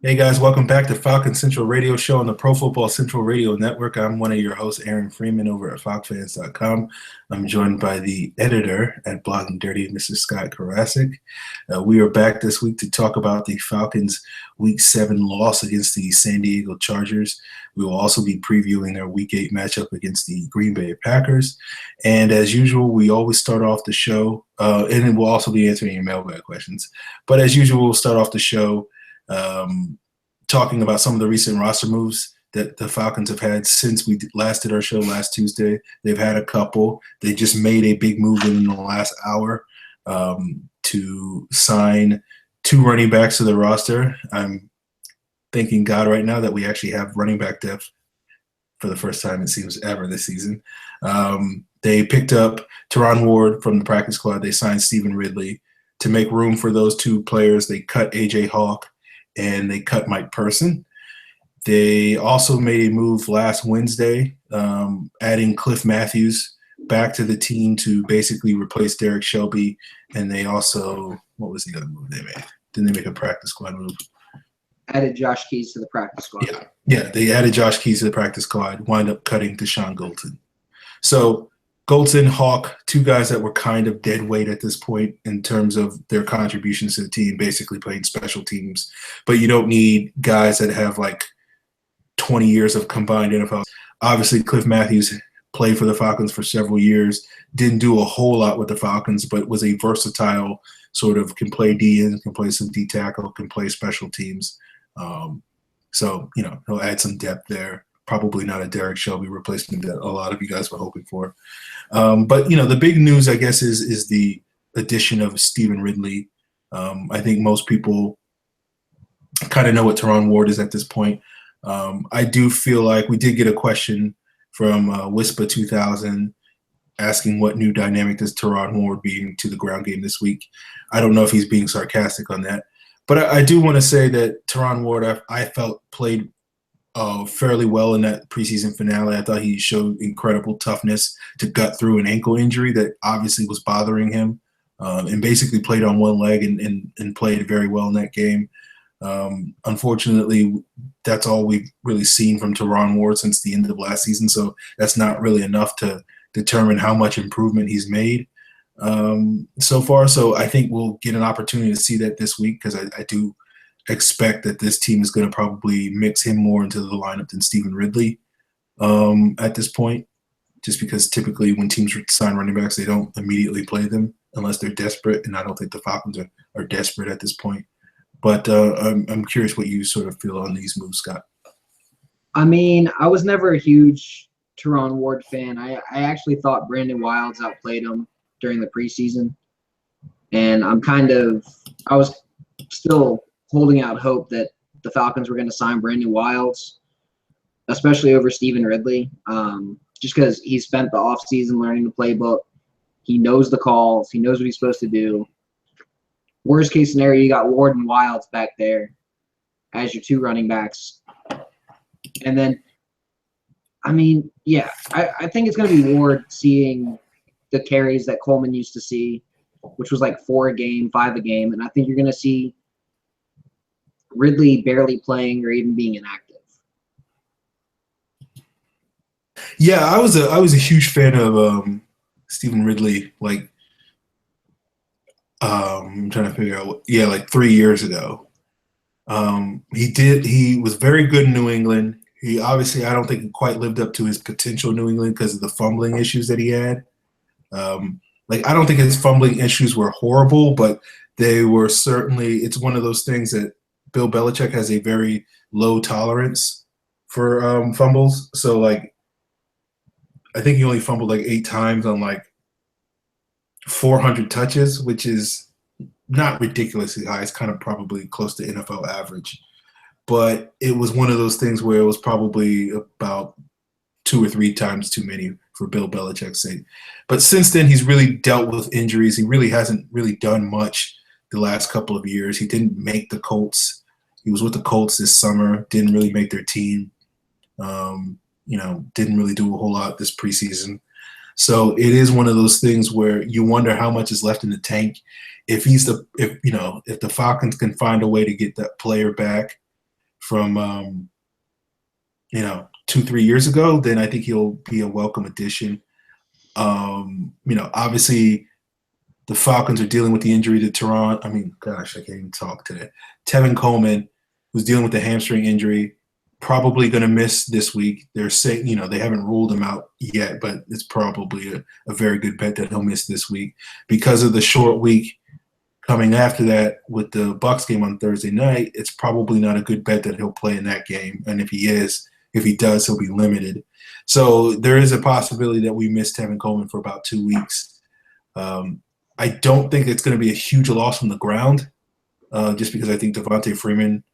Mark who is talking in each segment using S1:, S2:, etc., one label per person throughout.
S1: Hey guys, welcome back to Falcon Central Radio Show on the Pro Football Central Radio Network. I'm one of your hosts, Aaron Freeman, over at FalcFans.com. I'm joined by the editor at Blogging Dirty, Mr. Scott Karasik. We are back this week to talk about the Falcons' Week 7 loss against the San Diego Chargers. We will also be previewing their Week 8 matchup against the Green Bay Packers. And as usual, we always start off the show, and we'll also be answering your mailbag questions. But as usual, we'll start off the show talking about some of the recent roster moves that the Falcons have had since we last did our show last Tuesday. They've had a couple. They just made a big move in the last hour to sign two running backs to the roster. I'm thanking God right now that we actually have running back depth for the first time, it seems, ever this season. They picked up Teron Ward from the practice squad. They signed Stephen Ridley. To make room for those two players, they cut A.J. Hawk and they cut Mike Person. They also made a move last Wednesday, adding Cliff Matthews back to the team to basically replace Derek Shelby. And they also, what was the other move they made? Didn't they make a practice squad move?
S2: Added Josh Keys to the practice squad.
S1: Yeah, they added Josh Keys to the practice squad, wind up cutting Deshaun Golden. So Golden, Hawk, two guys that were kind of dead weight at this point in terms of their contributions to the team, basically playing special teams. But you don't need guys that have like 20 years of combined NFL. Obviously, Cliff Matthews played for the Falcons for several years, didn't do a whole lot with the Falcons, but was a versatile sort of, can play D-end, can play some D-tackle, can play special teams. So, he'll add some depth there. Probably not a Derek Shelby replacement that a lot of you guys were hoping for. But, the big news, I guess, is the addition of Stephen Ridley. I think most people kind of know what Teron Ward is at this point. I do feel like we did get a question from Wispa 2000 asking what new dynamic does Teron Ward bring to the ground game this week. I don't know if he's being sarcastic on that. But I do want to say that Teron Ward, I felt, played fairly well in that preseason finale. I thought he showed incredible toughness to gut through an ankle injury that obviously was bothering him, and basically played on one leg and played very well in that game. Unfortunately, that's all we've really seen from Teron Ward since the end of last season, so that's not really enough to determine how much improvement he's made so far. So I think we'll get an opportunity to see that this week, because I do expect that this team is going to probably mix him more into the lineup than Stephen Ridley at this point, just because typically when teams sign running backs, they don't immediately play them unless they're desperate, and I don't think the Falcons are desperate at this point. But I'm curious what you sort of feel on these moves, Scott.
S2: I mean, I was never a huge Teron Ward fan. I actually thought Brandon Wilds outplayed him during the preseason, and I was still holding out hope that the Falcons were going to sign Brandon Wilds, especially over Stephen Ridley, just because he spent the offseason learning the playbook. He knows the calls. He knows what he's supposed to do. Worst case scenario, you got Ward and Wilds back there as your two running backs. And then, I mean, yeah, I think it's going to be Ward seeing the carries that Coleman used to see, which was like 4 a game, 5 a game. And I think you're going to see Ridley barely playing or even being inactive.
S1: Yeah, I was a huge fan of Stephen Ridley. Like, I'm trying to figure out. Like 3 years ago, he was very good in New England. He obviously, I don't think he quite lived up to his potential in New England because of the fumbling issues that he had. I don't think his fumbling issues were horrible, but they were certainly. It's one of those things that Bill Belichick has a very low tolerance for fumbles. So, I think he only fumbled 8 times on 400 touches, which is not ridiculously high. It's kind of probably close to NFL average. But it was one of those things where it was probably about 2 or 3 times too many for Bill Belichick's sake. But since then, he's really dealt with injuries. He really hasn't really done much the last couple of years. He didn't make the Colts. He was with the Colts this summer, didn't really make their team. Didn't really do a whole lot this preseason. So it is one of those things where you wonder how much is left in the tank. If the Falcons can find a way to get that player back from 2-3 years ago, then I think he'll be a welcome addition. Obviously the Falcons are dealing with the injury to Teron. I mean, gosh, I can't even talk today. Tevin Coleman, who's dealing with the hamstring injury, probably going to miss this week. They're saying, they haven't ruled him out yet, but it's probably a very good bet that he'll miss this week because of the short week coming after that with the Bucs game on Thursday night. It's probably not a good bet that he'll play in that game. And if he does, he'll be limited. So there is a possibility that we miss Tevin Coleman for about 2 weeks. I don't think it's going to be a huge loss from the ground, just because I think Devontae Freeman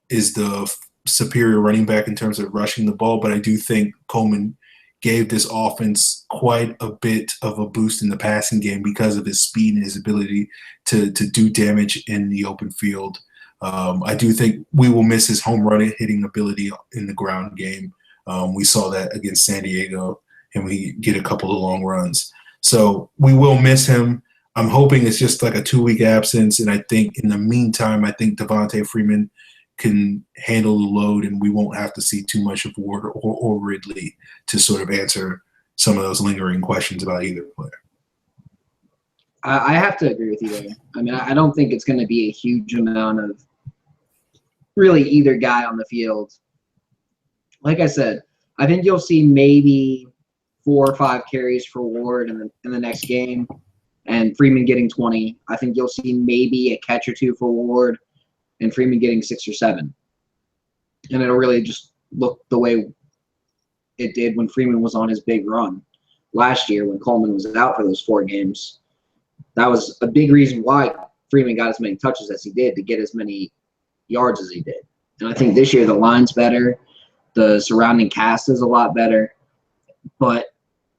S1: is the superior running back in terms of rushing the ball. But I do think Coleman gave this offense quite a bit of a boost in the passing game because of his speed and his ability to do damage in the open field. I do think we will miss his home run hitting ability in the ground game. We saw that against San Diego, and we get a couple of long runs. So we will miss him. I'm hoping it's just like a 2-week absence, and I think in the meantime, I think Devontae Freeman can handle the load, and we won't have to see too much of Ward or Ridley to sort of answer some of those lingering questions about either player.
S2: I have to agree with you there. I mean, I don't think it's going to be a huge amount of really either guy on the field. Like I said, I think you'll see maybe 4 or 5 carries for Ward in the next game, and Freeman getting 20. I think you'll see maybe a catch or 2 for Ward, and Freeman getting 6 or 7. And it'll really just look the way it did when Freeman was on his big run last year when Coleman was out for those 4 games. That was a big reason why Freeman got as many touches as he did, to get as many yards as he did. And I think this year the line's better. The surrounding cast is a lot better. But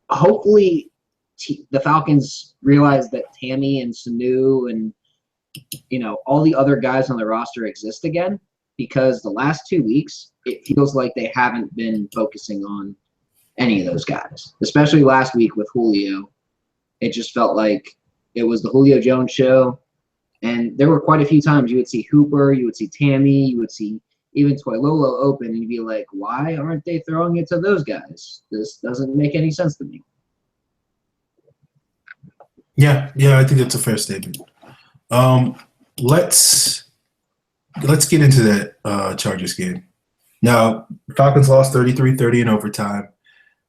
S2: hopefully the Falcons realize that Tammy and Sanu and all the other guys on the roster exist again, because the last 2 weeks it feels like they haven't been focusing on any of those guys, especially last week with Julio. It just felt like it was the Julio Jones show, and there were quite a few times you would see Hooper, you would see Tammy, you would see even Toilolo open, and you'd be like, why aren't they throwing it to those guys? This doesn't make any sense to me.
S1: Yeah, I think that's a fair statement. Let's get into that Chargers game. Now, Falcons lost 33-30 in overtime.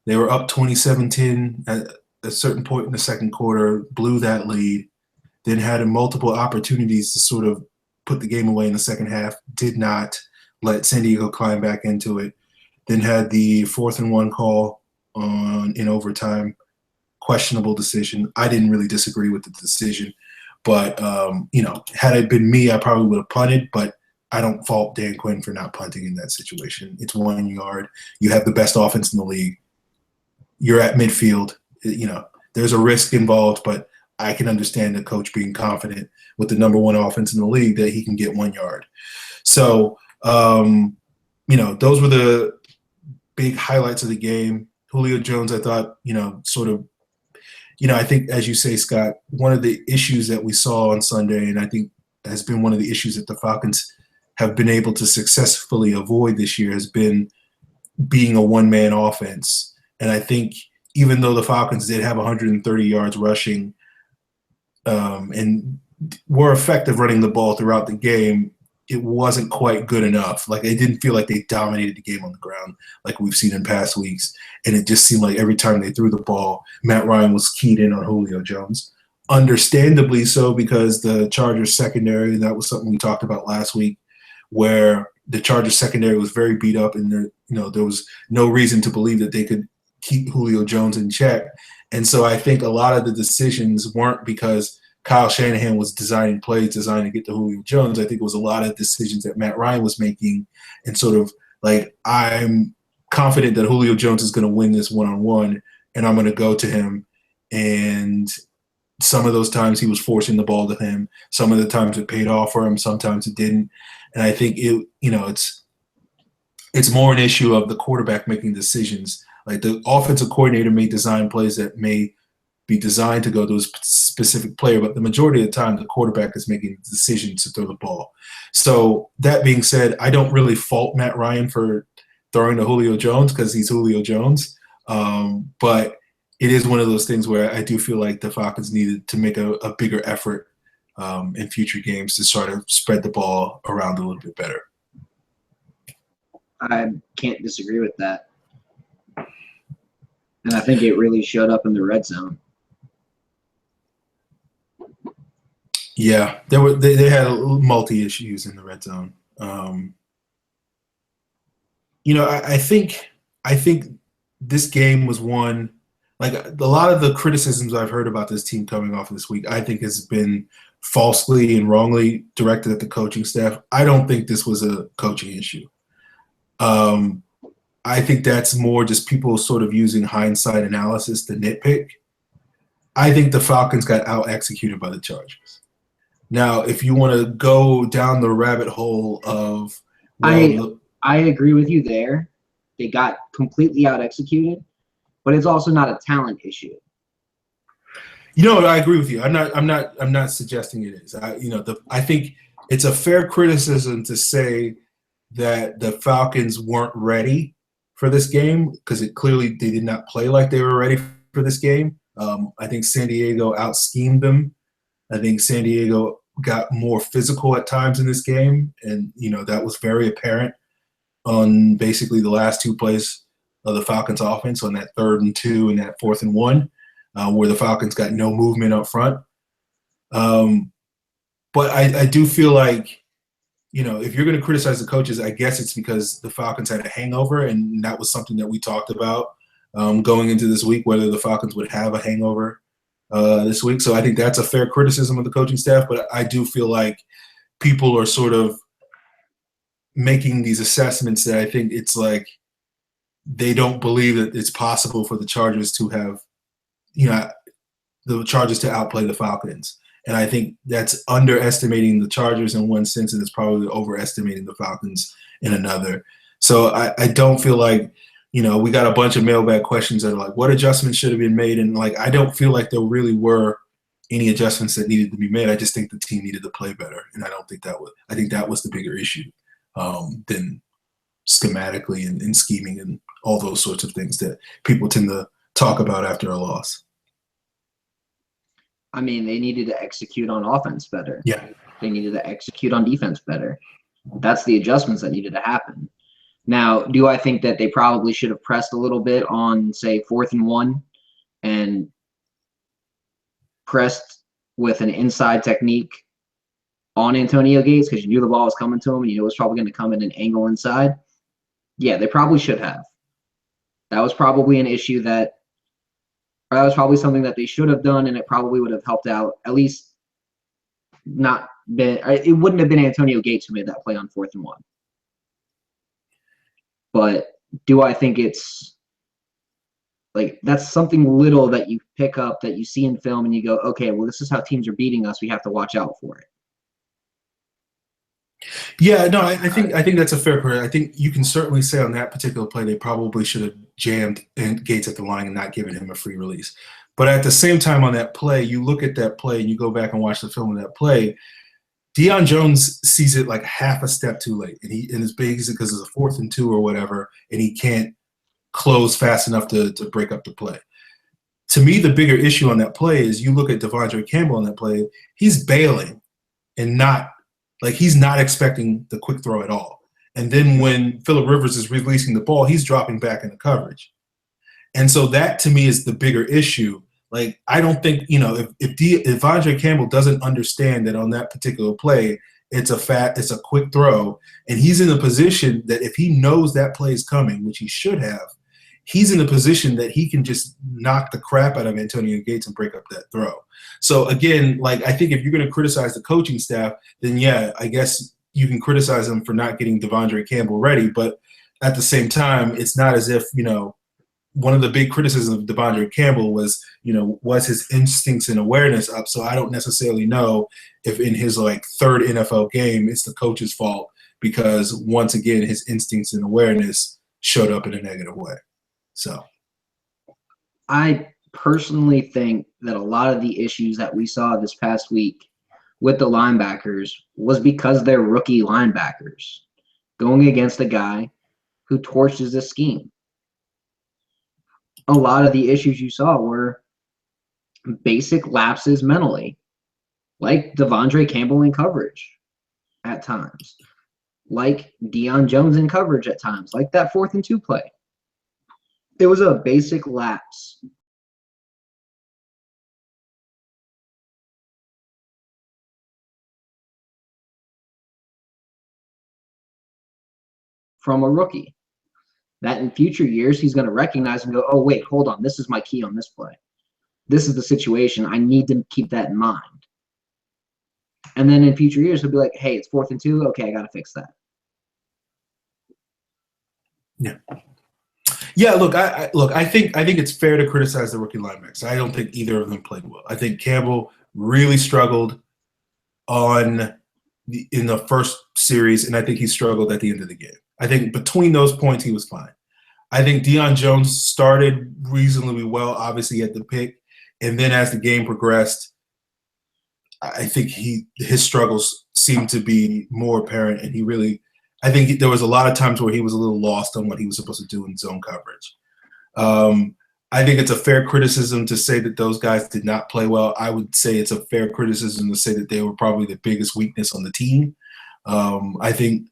S1: They were up 27-10 at a certain point in the second quarter, blew that lead, then had multiple opportunities to sort of put the game away in the second half, did not let San Diego climb back into it, then had the 4th and 1 call in overtime, questionable decision. I didn't really disagree with the decision. But, had it been me, I probably would have punted, but I don't fault Dan Quinn for not punting in that situation. It's 1 yard. You have the best offense in the league. You're at midfield. There's a risk involved, but I can understand the coach being confident with the number 1 offense in the league that he can get 1 yard. So, those were the big highlights of the game. Julio Jones, I thought, I think, as you say, Scott, one of the issues that we saw on Sunday, and I think has been one of the issues that the Falcons have been able to successfully avoid this year, has been being a one-man offense. And I think even though the Falcons did have 130 yards rushing and were effective running the ball throughout the game, it wasn't quite good enough. Like, it didn't feel like they dominated the game on the ground like we've seen in past weeks. And it just seemed like every time they threw the ball, Matt Ryan was keyed in on Julio Jones. Understandably so, because the Chargers secondary, and that was something we talked about last week, where the Chargers secondary was very beat up, and there was no reason to believe that they could keep Julio Jones in check. And so I think a lot of the decisions weren't because Kyle Shanahan was designing plays designed to get to Julio Jones. I think it was a lot of decisions that Matt Ryan was making, and sort of like, I'm confident that Julio Jones is going to win this one-on-one, and I'm going to go to him. And some of those times he was forcing the ball to him. Some of the times it paid off for him. Sometimes it didn't. And I think it's more an issue of the quarterback making decisions. Like, the offensive coordinator may design plays that may be designed to go to a specific player, but the majority of the time, the quarterback is making the decision to throw the ball. So that being said, I don't really fault Matt Ryan for throwing to Julio Jones because he's Julio Jones. But it is one of those things where I do feel like the Falcons needed to make a bigger effort in future games to sort of spread the ball around a little bit better.
S2: I can't disagree with that. And I think it really showed up in the red zone.
S1: Yeah, they had multi issues in the red zone. I think this game was one, like a lot of the criticisms I've heard about this team coming off this week, I think has been falsely and wrongly directed at the coaching staff. I don't think this was a coaching issue. I think that's more just people sort of using hindsight analysis to nitpick. I think the Falcons got out-executed by the Chargers. Now, if you want to go down the rabbit hole of
S2: I agree with you there. They got completely out-executed, but it's also not a talent issue.
S1: I agree with you. I'm not suggesting it is. I think it's a fair criticism to say that the Falcons weren't ready for this game because they did not play like they were ready for this game. I think San Diego out-schemed them. I think San Diego got more physical at times in this game, and that was very apparent on basically the last two plays of the Falcons offense on that 3rd and 2 and that 4th and 1, where the Falcons got no movement up front. But I do feel like, if you're going to criticize the coaches, I guess it's because the Falcons had a hangover, and that was something that we talked about going into this week, whether the Falcons would have a hangover this week. So I think that's a fair criticism of the coaching staff, but I do feel like people are sort of making these assessments that I think it's like they don't believe that it's possible for the Chargers to have, the Chargers to outplay the Falcons. And I think that's underestimating the Chargers in one sense, and it's probably overestimating the Falcons in another. So I don't feel like, we got a bunch of mailbag questions that are like, what adjustments should have been made? And I don't feel like there really were any adjustments that needed to be made. I just think the team needed to play better. And I think that was the bigger issue than schematically and scheming and all those sorts of things that people tend to talk about after a loss.
S2: I mean, they needed to execute on offense better.
S1: Yeah.
S2: They needed to execute on defense better. That's the adjustments that needed to happen. Now, do I think that they probably should have pressed a little bit on, say, 4th and 1 and pressed with an inside technique on Antonio Gates because you knew the ball was coming to him and you knew it was probably going to come at an angle inside? Yeah, they probably should have. That was probably an issue that was probably something that they should have done, and it probably would have helped out. At least it wouldn't have been Antonio Gates who made that play on 4th and 1. But do I think it's that's something little that you pick up that you see in film and you go, okay, well, this is how teams are beating us. We have to watch out for it.
S1: Yeah, no, I think that's a fair point. I think you can certainly say on that particular play they probably should have jammed Gates at the line and not given him a free release. But at the same time on that play, you look at that play and you go back and watch the film of that play, Deion Jones sees it like half a step too late. And it's basically because it's a 4th and 2 or whatever, and he can't close fast enough to break up the play. To me, the bigger issue on that play is you look at Devondre Campbell on that play, he's bailing and he's not expecting the quick throw at all. And then when Phillip Rivers is releasing the ball, he's dropping back into coverage. And so that to me is the bigger issue. I don't think, if Devondre Campbell doesn't understand that on that particular play, it's a quick throw, and he's in a position that if he knows that play is coming, which he should have, he's in a position that he can just knock the crap out of Antonio Gates and break up that throw. So again, I think if you're going to criticize the coaching staff, then yeah, I guess you can criticize them for not getting Devondre Campbell ready. But at the same time, it's not as if, one of the big criticisms of Devondre Campbell was his instincts and awareness up. So I don't necessarily know if in his 3rd NFL game, it's the coach's fault because once again, his instincts and awareness showed up in a negative way. So
S2: personally think that a lot of the issues that we saw this past week with the linebackers was because they're rookie linebackers going against a guy who torches the scheme. A lot of the issues you saw were basic lapses mentally, like Devondre Campbell in coverage at times, like Deion Jones in coverage at times, like that 4th and 2 play. It was a basic lapse. From a rookie that in future years he's going to recognize and go, oh, wait, hold on. This is my key on this play. This is the situation. I need to keep that in mind. And then in future years, he'll be like, hey, it's 4th and 2. Okay, I got to fix that.
S1: Yeah. Yeah, look, I think it's fair to criticize the rookie linebackers. I don't think either of them played well. I think Campbell really struggled in the first series, and I think he struggled at the end of the game. I think between those points, he was fine. I think Deion Jones started reasonably well. Obviously, he had the pick, and then as the game progressed, I think his struggles seemed to be more apparent, and I think there was a lot of times where he was a little lost on what he was supposed to do in zone coverage. I think it's a fair criticism to say that those guys did not play well. I would say it's a fair criticism to say that they were probably the biggest weakness on the team. I think,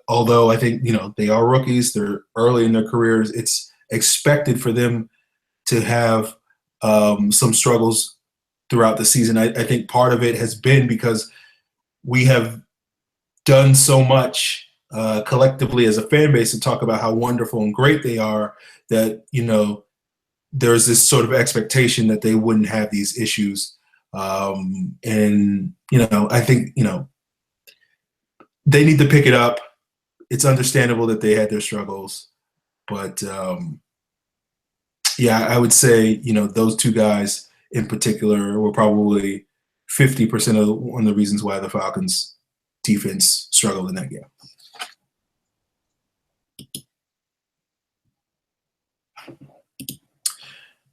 S1: although I think, they are rookies, they're early in their careers, it's expected for them to have some struggles throughout the season. I think part of it has been because we have done so much collectively as a fan base to talk about how wonderful and great they are that, there's this sort of expectation that they wouldn't have these issues. And, I think, they need to pick it up. It's understandable that they had their struggles. But, yeah, I would say, those two guys in particular were probably 50% of one of the reasons why the Falcons defense struggled in that game.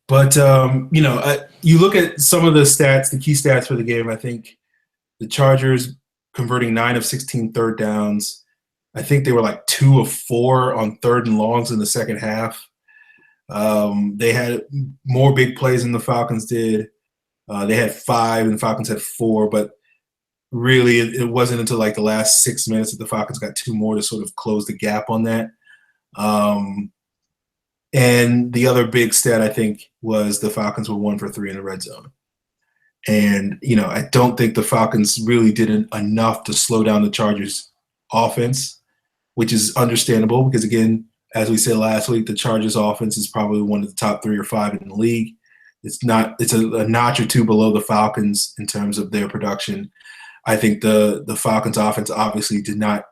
S1: But, you look at some of the stats, the key stats for the game. I think the Chargers converting 9 of 16 third downs. I think they were like 2 of 4 on 3rd and longs in the second half. They had more big plays than the Falcons did. They had 5 and the Falcons had 4, but really it wasn't until like the last 6 minutes that the Falcons got 2 more to sort of close the gap on that. And the other big stat, I think, was the Falcons were 1 for 3 in the red zone. And, I don't think the Falcons really did enough to slow down the Chargers' offense, which is understandable because, again, as we said last week, the Chargers' offense is probably one of the top 3 or 5 in the league. It's a notch or 2 below the Falcons in terms of their production. I think the Falcons' offense obviously did not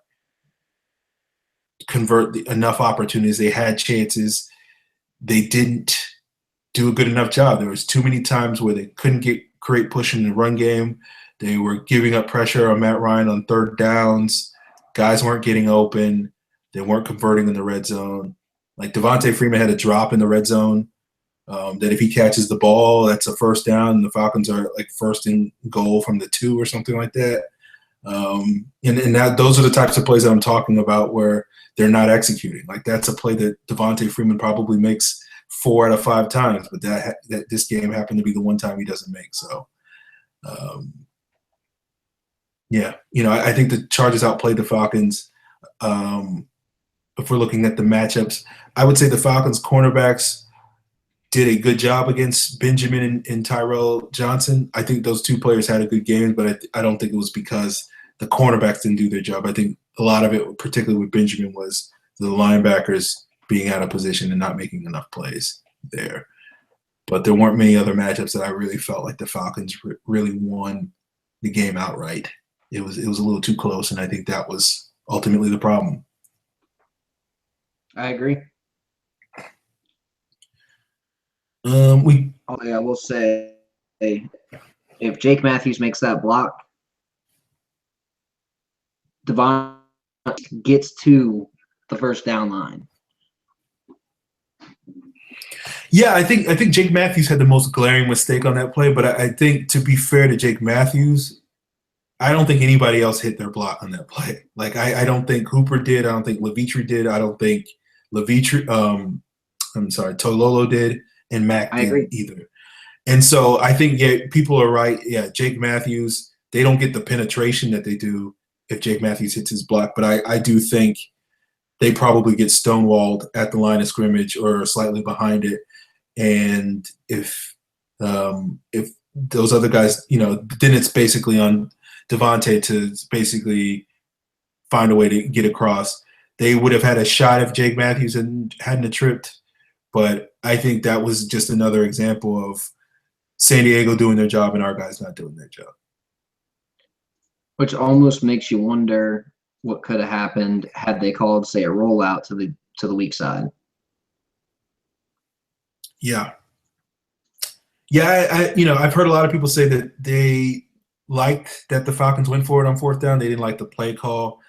S1: convert enough opportunities. They had chances. They didn't do a good enough job. There was too many times where they couldn't create push in the run game. They were giving up pressure on Matt Ryan on 3rd downs. Guys weren't getting open. They weren't converting in the red zone. Like Devontae Freeman had a drop in the red zone that if he catches the ball, that's a 1st down. And the Falcons are like 1st and goal from the 2 or something like that. Those are the types of plays that I'm talking about where they're not executing. Like that's a play that Devontae Freeman probably makes 4 out of 5 times, but that this game happened to be the one time he doesn't make. So, yeah, I think the Chargers outplayed the Falcons. If we're looking at the matchups, I would say the Falcons cornerbacks did a good job against Benjamin and Tyrell Johnson. I think those 2 players had a good game, but I don't think it was because the cornerbacks didn't do their job. I think a lot of it, particularly with Benjamin, was the linebackers being out of position and not making enough plays there. But there weren't many other matchups that I really felt like the Falcons really won the game outright. It was a little too close, and I think that was ultimately the problem.
S2: I agree.
S1: I
S2: will say if Jake Matthews makes that block, Devon gets to the 1st down line.
S1: Yeah, I think Jake Matthews had the most glaring mistake on that play, but I think to be fair to Jake Matthews, I don't think anybody else hit their block on that play. Like I don't think Hooper did. I don't think Levitre did. I don't think Levitre. I'm sorry, Tololo did, and Mac
S2: I agree.
S1: didn't either. And so I think people are right. Yeah, Jake Matthews. They don't get the penetration that they do if Jake Matthews hits his block, but I do think they probably get stonewalled at the line of scrimmage or slightly behind it. And if those other guys, then it's basically on Devontae to basically find a way to get across. They would have had a shot if Jake Matthews hadn't tripped, but I think that was just another example of San Diego doing their job and our guys not doing their job.
S2: Which almost makes you wonder what could have happened had they called, say, a rollout to the weak side.
S1: Yeah. Yeah, I've heard a lot of people say that they liked that the Falcons went for it on fourth down. They didn't like the play call.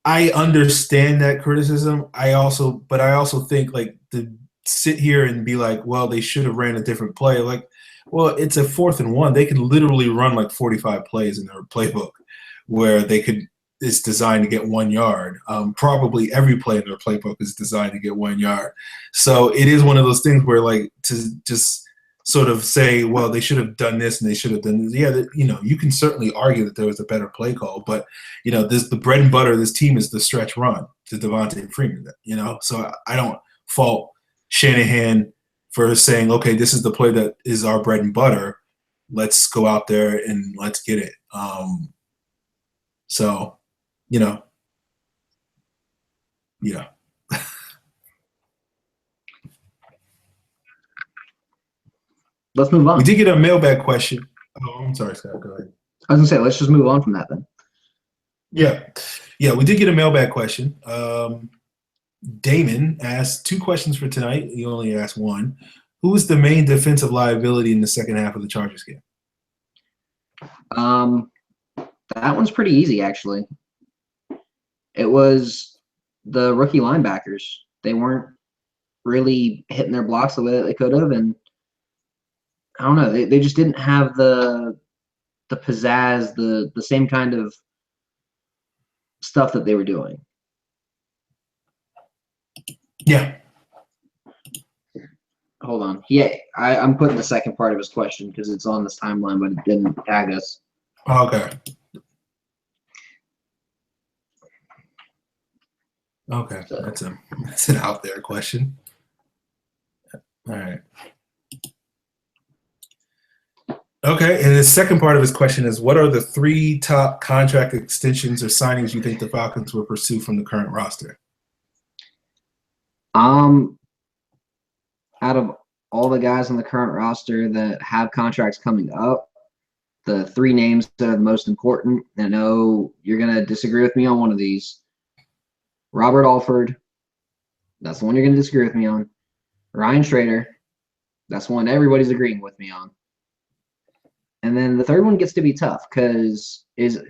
S1: I understand that criticism. But I also think like to sit here and be like, well, they should have ran a different play. Like, well, it's a 4th and 1. They can literally run like 45 plays in their playbook where it's designed to get 1 yard. Probably every play in their playbook is designed to get 1 yard. So it is one of those things where like to just sort of say, well, they should have done this and they should have done this. Yeah, you can certainly argue that there was a better play call, but the bread and butter of this team is the stretch run to Devontae Freeman. So I don't fault Shanahan for saying, okay, this is the play that is our bread and butter. Let's go out there and let's get it. Yeah.
S2: Let's move on.
S1: We did get a mailbag question. Oh, I'm sorry, Scott. Go ahead.
S2: I was going to say, let's just move on from that then.
S1: Yeah, we did get a mailbag question. Damon asked 2 questions for tonight. He only asked 1. Who was the main defensive liability in the second half of the Chargers game?
S2: That one's pretty easy, actually. It was the rookie linebackers. They weren't really hitting their blocks the way that they could have, and I don't know. They just didn't have the pizzazz, the same kind of stuff that they were doing.
S1: Yeah.
S2: Hold on. Yeah, I'm putting the second part of his question because it's on this timeline, but it didn't tag us.
S1: Okay. Okay, so that's an out there question. All right. Okay, and the second part of his question is, what are the 3 top contract extensions or signings you think the Falcons will pursue from the current roster?
S2: Out of all the guys on the current roster that have contracts coming up, the 3 names that are the most important, I know you're going to disagree with me on one of these. Robert Alford, that's the one you're going to disagree with me on. Ryan Schrader, that's one everybody's agreeing with me on. And then the third one gets to be tough because is it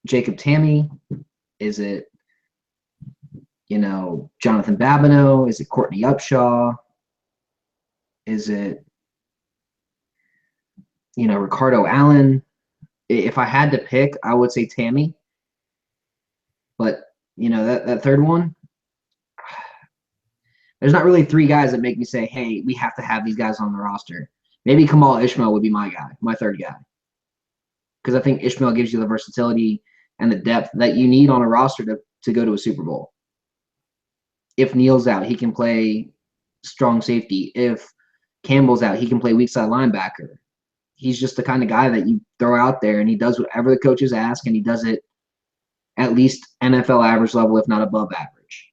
S2: Jacob Tamme? Is it, Jonathan Babineau? Is it Courtney Upshaw? Is it, Ricardo Allen? If I had to pick, I would say Tamme. But, that third one, there's not really 3 guys that make me say, hey, we have to have these guys on the roster. Maybe Kamal Ishmael would be my guy, my third guy. Because I think Ishmael gives you the versatility and the depth that you need on a roster to go to a Super Bowl. If Neal's out, he can play strong safety. If Campbell's out, he can play weak side linebacker. He's just the kind of guy that you throw out there, and he does whatever the coaches ask, and he does it at least NFL average level, if not above average.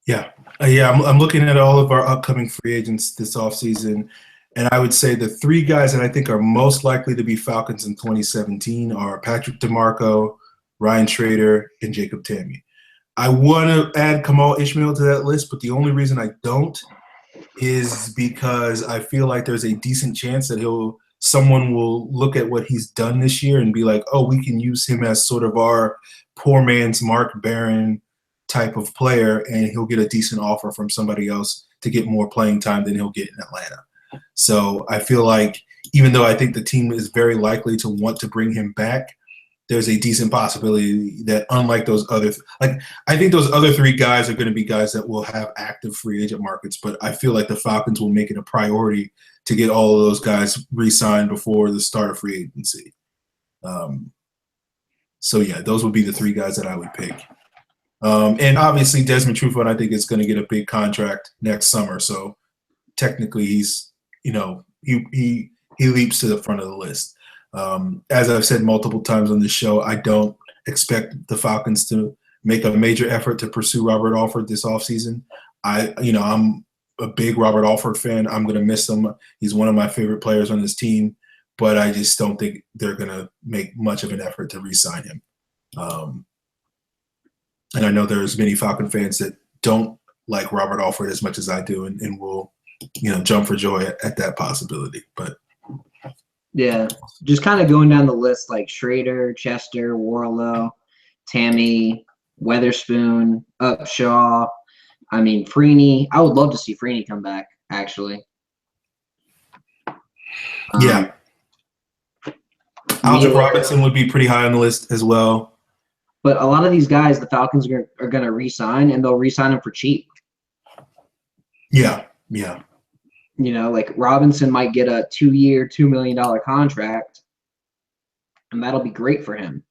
S1: Yeah. I'm looking at all of our upcoming free agents this offseason, and I would say the 3 guys that I think are most likely to be Falcons in 2017 are Patrick DeMarco, Ryan Schrader, and Jacob Tamme. I want to add Kamal Ishmael to that list, but the only reason I don't is because I feel like there's a decent chance that someone will look at what he's done this year and be like, oh, we can use him as sort of our poor man's Mark Barron type of player, and he'll get a decent offer from somebody else to get more playing time than he'll get in Atlanta. So I feel like even though I think the team is very likely to want to bring him back, there's a decent possibility that unlike those other I think those other three guys are going to be guys that will have active free agent markets, but I feel like the Falcons will make it a priority to get all of those guys re-signed before the start of free agency. So yeah, those would be the three guys that I would pick. And obviously Desmond Trufant, I think, is going to get a big contract next summer. So technically he's, he leaps to the front of the list. As I've said multiple times on this show, I don't expect the Falcons to make a major effort to pursue Robert Alford this offseason. I'm a big Robert Alford fan. I'm going to miss him. He's one of my favorite players on this team, but I just don't think they're going to make much of an effort to re-sign him. And I know there's many Falcon fans that don't like Robert Alford as much as I do and will, jump for joy at that possibility. But
S2: yeah, just kind of going down the list, like Schrader, Chester, Warlow, Tammy, Weatherspoon, Upshaw. I mean, Freeney. I would love to see Freeney come back, actually.
S1: Yeah. Alton Robinson would be pretty high on the list as well.
S2: But a lot of these guys, the Falcons are going to re-sign, and they'll re-sign them for cheap.
S1: Yeah.
S2: Like Robinson might get a 2-year, $2 million contract, and that'll be great for him.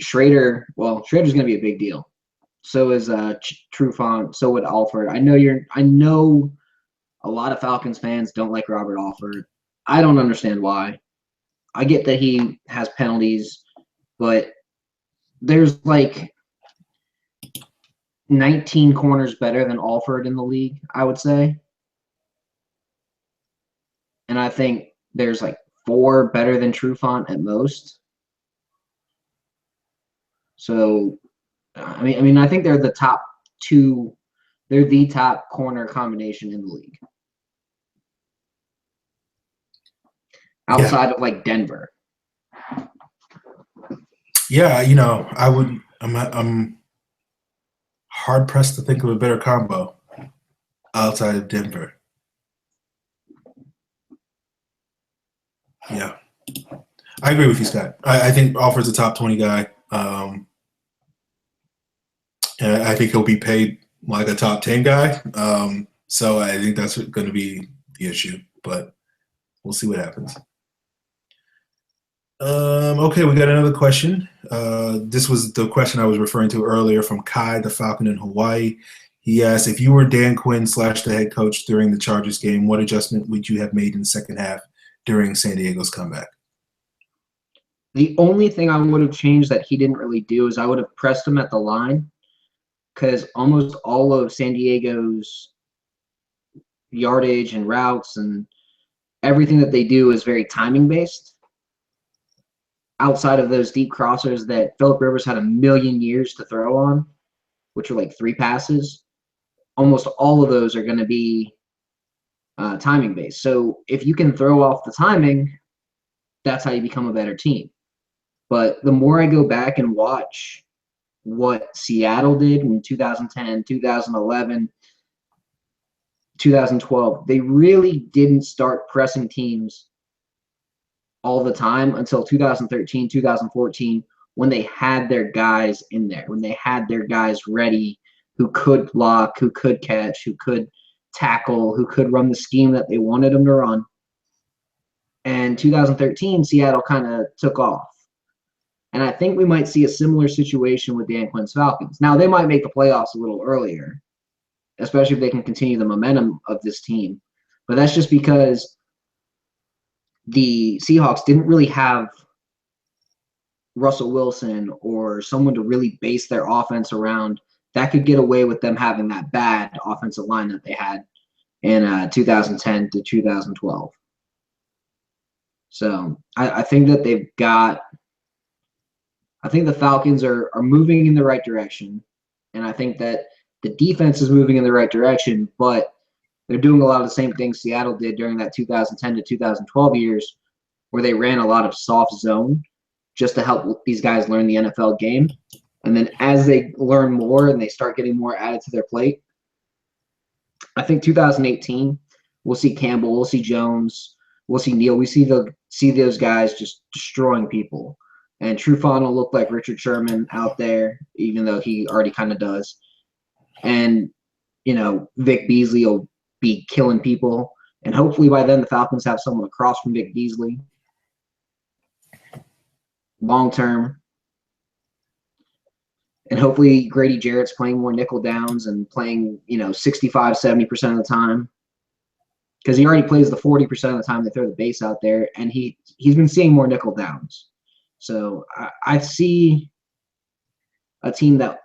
S2: Schrader's going to be a big deal. So is Trufant. So would Alford. I know a lot of Falcons fans don't like Robert Alford. I don't understand why. I get that he has penalties, but there's like 19 corners better than Alford in the league, I would say. And I think there's like 4 better than Trufant at most. So, I mean, I think they're the top 2. They're the top corner combination in the league. Outside of like Denver.
S1: Yeah, I'm hard pressed to think of a better combo outside of Denver. Yeah, I agree with you, Scott. I think Alford's a top 20 guy. And I think he'll be paid like a top 10 guy. So I think that's going to be the issue, but we'll see what happens. Okay, we got another question. This was the question I was referring to earlier from Kai, the Falcon in Hawaii. He asked, if you were Dan Quinn / the head coach during the Chargers game, what adjustment would you have made in the second half during San Diego's comeback?
S2: The only thing I would have changed that he didn't really do is I would have pressed him at the line, because almost all of San Diego's yardage and routes and everything that they do is very timing based. Outside of those deep crossers that Phillip Rivers had a million years to throw on, which are like 3 passes, almost all of those are going to be timing based. So if you can throw off the timing, that's how you become a better team. But the more I go back and watch what Seattle did in 2010, 2011, 2012, they really didn't start pressing teams all the time until 2013, 2014, when they had their guys in there, when they had their guys ready who could block, who could catch, who could tackle, who could run the scheme that they wanted them to run. And 2013, Seattle kind of took off. And I think we might see a similar situation with Dan Quinn's Falcons. Now, they might make the playoffs a little earlier, especially if they can continue the momentum of this team. But that's just because the Seahawks didn't really have Russell Wilson or someone to really base their offense around that could get away with them having that bad offensive line that they had in 2010 to 2012. So I think that they've got – I think the Falcons are moving in the right direction, and I think that the defense is moving in the right direction, but they're doing a lot of the same things Seattle did during that 2010 to 2012 years, where they ran a lot of soft zone just to help these guys learn the NFL game. And then as they learn more and they start getting more added to their plate, I think 2018, we'll see Campbell, we'll see Jones, we'll see Neal. We see those guys just destroying people. And Trufant will look like Richard Sherman out there, even though he already kind of does. And, Vic Beasley will be killing people. And hopefully by then the Falcons have someone across from Vic Beasley. Long term. And hopefully Grady Jarrett's playing more nickel downs and playing, 65, 70% of the time. Because he already plays the 40% of the time they throw the base out there. And he's been seeing more nickel downs. So I see a team that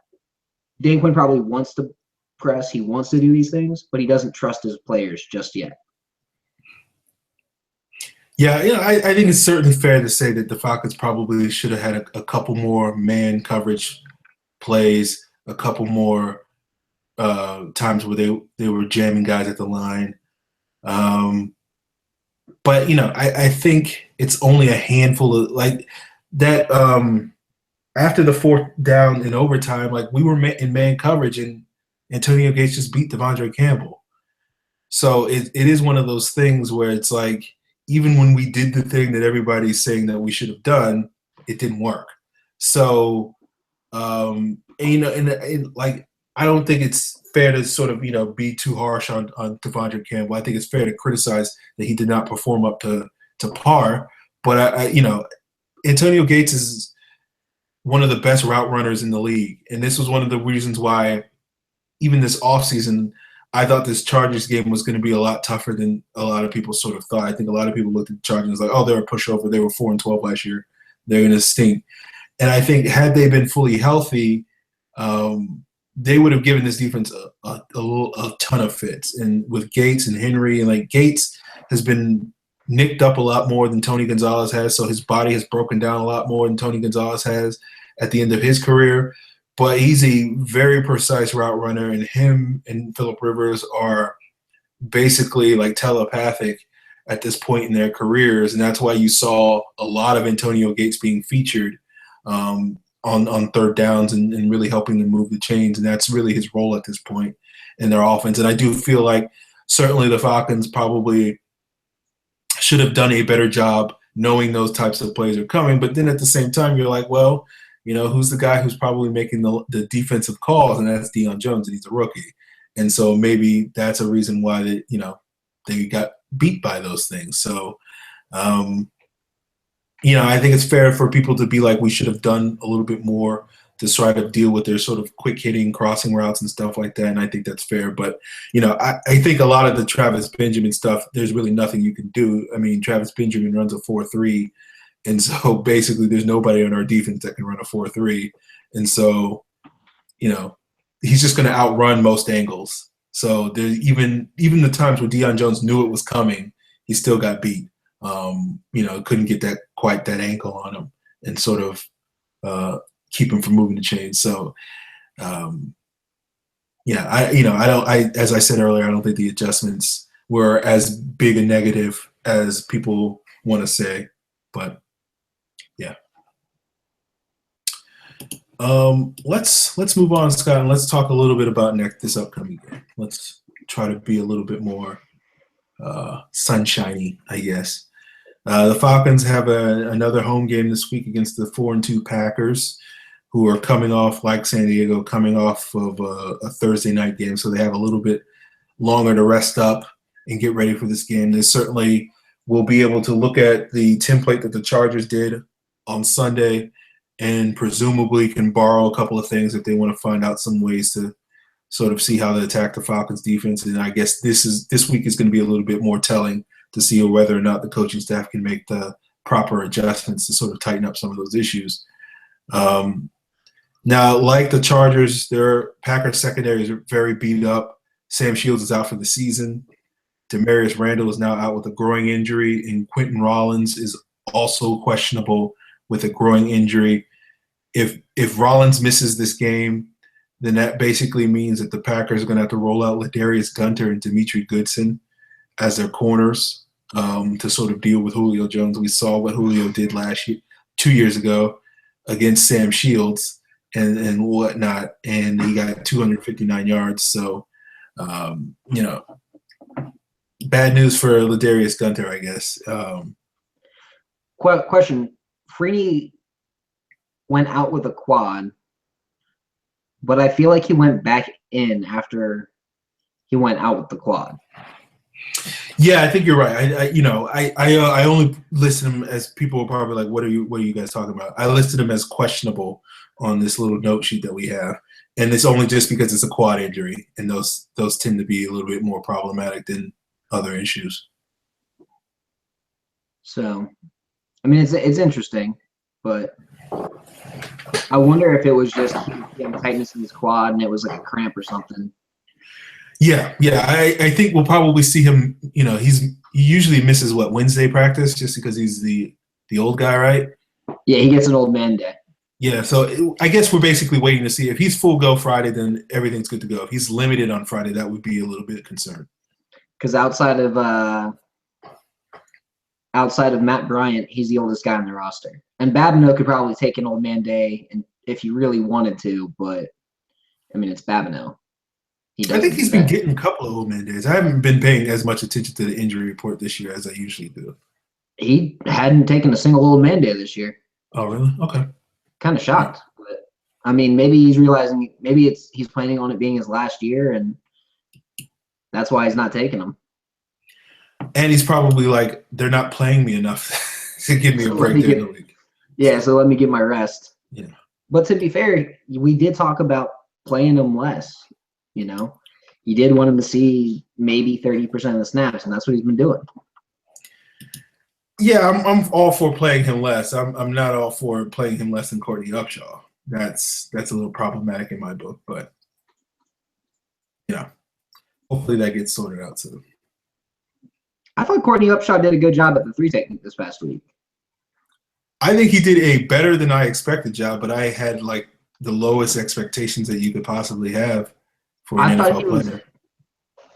S2: Dan Quinn probably wants to press. He wants to do these things, but he doesn't trust his players just yet.
S1: Yeah, I think it's certainly fair to say that the Falcons probably should have had a couple more man coverage plays, a couple more times where they were jamming guys at the line. But, I think it's only a handful of like that. After the fourth down in overtime, like we were in man coverage and Antonio Gates just beat Devondre Campbell. So it is one of those things where it's like, even when we did the thing that everybody's saying that we should have done, it didn't work. So, like, I don't think it's fair to sort of, be too harsh on Devondre Campbell. I think it's fair to criticize that he did not perform up to par. But, Antonio Gates is one of the best route runners in the league. And this was one of the reasons why even this offseason, I thought this Chargers game was going to be a lot tougher than a lot of people sort of thought. I think a lot of people looked at the Chargers like, oh, they're a pushover. They were 4-12 last year. They're going to stink. And I think had they been fully healthy, they would have given this defense a ton of fits. And with Gates and Henry, and like Gates has been nicked up a lot more than Tony Gonzalez has, so his body has broken down a lot more than Tony Gonzalez has at the end of his career. But he's a very precise route runner, and him and Phillip Rivers are basically like telepathic at this point in their careers, and that's why you saw a lot of Antonio Gates being featured on third downs and really helping them move the chains, and that's really his role at this point in their offense. And I do feel like certainly the Falcons probably should have done a better job knowing those types of plays are coming, but then at the same time, you're like, well, who's the guy who's probably making the defensive calls, and that's Deion Jones, and he's a rookie. And so maybe that's a reason why they got beat by those things. So, I think it's fair for people to be like, we should have done a little bit more to try to deal with their sort of quick hitting crossing routes and stuff like that. And I think that's fair. But, I think a lot of the Travis Benjamin stuff, there's really nothing you can do. I mean, Travis Benjamin runs a 4.3. And so basically there's nobody on our defense that can run a 4.3. And so, he's just going to outrun most angles. So there's even the times where Deion Jones knew it was coming, he still got beat. Couldn't get quite that ankle on him and sort of keep him from moving the chains. So, as I said earlier, I don't think the adjustments were as big a negative as people want to say, but yeah. Let's move on, Scott, and let's talk a little bit about this upcoming game. Let's try to be a little bit more sunshiny, I guess. The Falcons have another home game this week against the 4-2 Packers, who are coming off, like San Diego, coming off of a Thursday night game, so they have a little bit longer to rest up and get ready for this game. They certainly will be able to look at the template that the Chargers did on Sunday and presumably can borrow a couple of things if they want to find out some ways to sort of see how they attack the Falcons defense. And I guess this week is going to be a little bit more telling to see whether or not the coaching staff can make the proper adjustments to sort of tighten up some of those issues. Now, like the Chargers, their Packers secondary is very beat up. Sam Shields is out for the season. Demarius Randall is now out with a groin injury, and Quentin Rollins is also questionable with a groin injury. If Rollins misses this game, then that basically means that the Packers are going to have to roll out Ladarius Gunter and Demetri Goodson as their corners to sort of deal with Julio Jones. We saw what Julio did 2 years ago against Sam Shields, and whatnot, and he got 259 yards. So, bad news for Ladarius Gunter, I guess.
S2: Question: Freeney went out with a quad, but I feel like he went back in after he went out with the quad.
S1: Yeah, I think you're right. I only listed him as people were probably like, what are you guys talking about? I listed him as questionable on this little note sheet that we have, and it's only just because it's a quad injury, and those tend to be a little bit more problematic than other issues.
S2: So, I mean, it's interesting, but I wonder if it was just getting tightness in his quad and it was like a cramp or something.
S1: Yeah. I think we'll probably see him. He usually misses Wednesday practice just because he's the old guy, right?
S2: Yeah, he gets an old man day.
S1: Yeah, so I guess we're basically waiting to see if he's full go Friday, then everything's good to go. If he's limited on Friday, that would be a little bit of concern.
S2: Because outside of Matt Bryant, he's the oldest guy on the roster. And Babineau could probably take an old man day, and if he really wanted to, but I mean, it's Babineau.
S1: I think he's been getting a couple of old man days. I haven't been paying as much attention to the injury report this year as I usually do.
S2: He hadn't taken a single old man day this year.
S1: Oh, really? Okay.
S2: Kind of shocked, but I mean, maybe he's realizing he's planning on it being his last year, and that's why he's not taking them.
S1: And he's probably like, they're not playing me enough to give me a break during the week.
S2: Yeah, so let me get my rest.
S1: Yeah.
S2: But to be fair, we did talk about playing him less. You did want him to see maybe 30% of the snaps, and that's what he's been doing.
S1: Yeah, I'm all for playing him less. I'm not all for playing him less than Courtney Upshaw. That's a little problematic in my book, but hopefully that gets sorted out soon.
S2: I thought Courtney Upshaw did a good job at the 3 technique this past week.
S1: I think he did a better than I expected job, but I had like the lowest expectations that you could possibly have for an NFL player.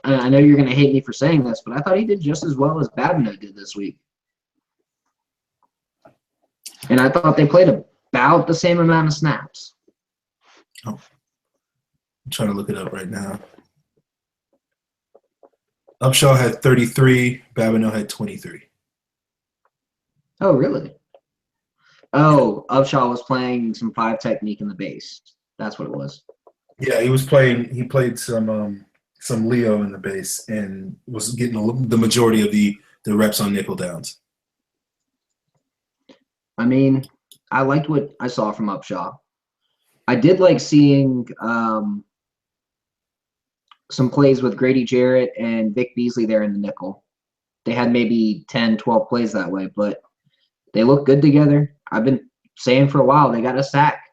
S2: I know you're going to hate me for saying this, but I thought he did just as well as Babineau did this week. And I thought they played about the same amount of snaps.
S1: Oh, I'm trying to look it up right now. Upshaw had 33. Babineau had 23.
S2: Oh, really? Oh, Upshaw was playing some 5 technique in the base. That's what it was.
S1: Yeah, he played some Leo in the base and was getting the majority of the reps on nickel downs.
S2: I mean, I liked what I saw from Upshaw. I did like seeing some plays with Grady Jarrett and Vic Beasley there in the nickel. They had maybe 10, 12 plays that way, but they look good together. I've been saying for a while they got a sack.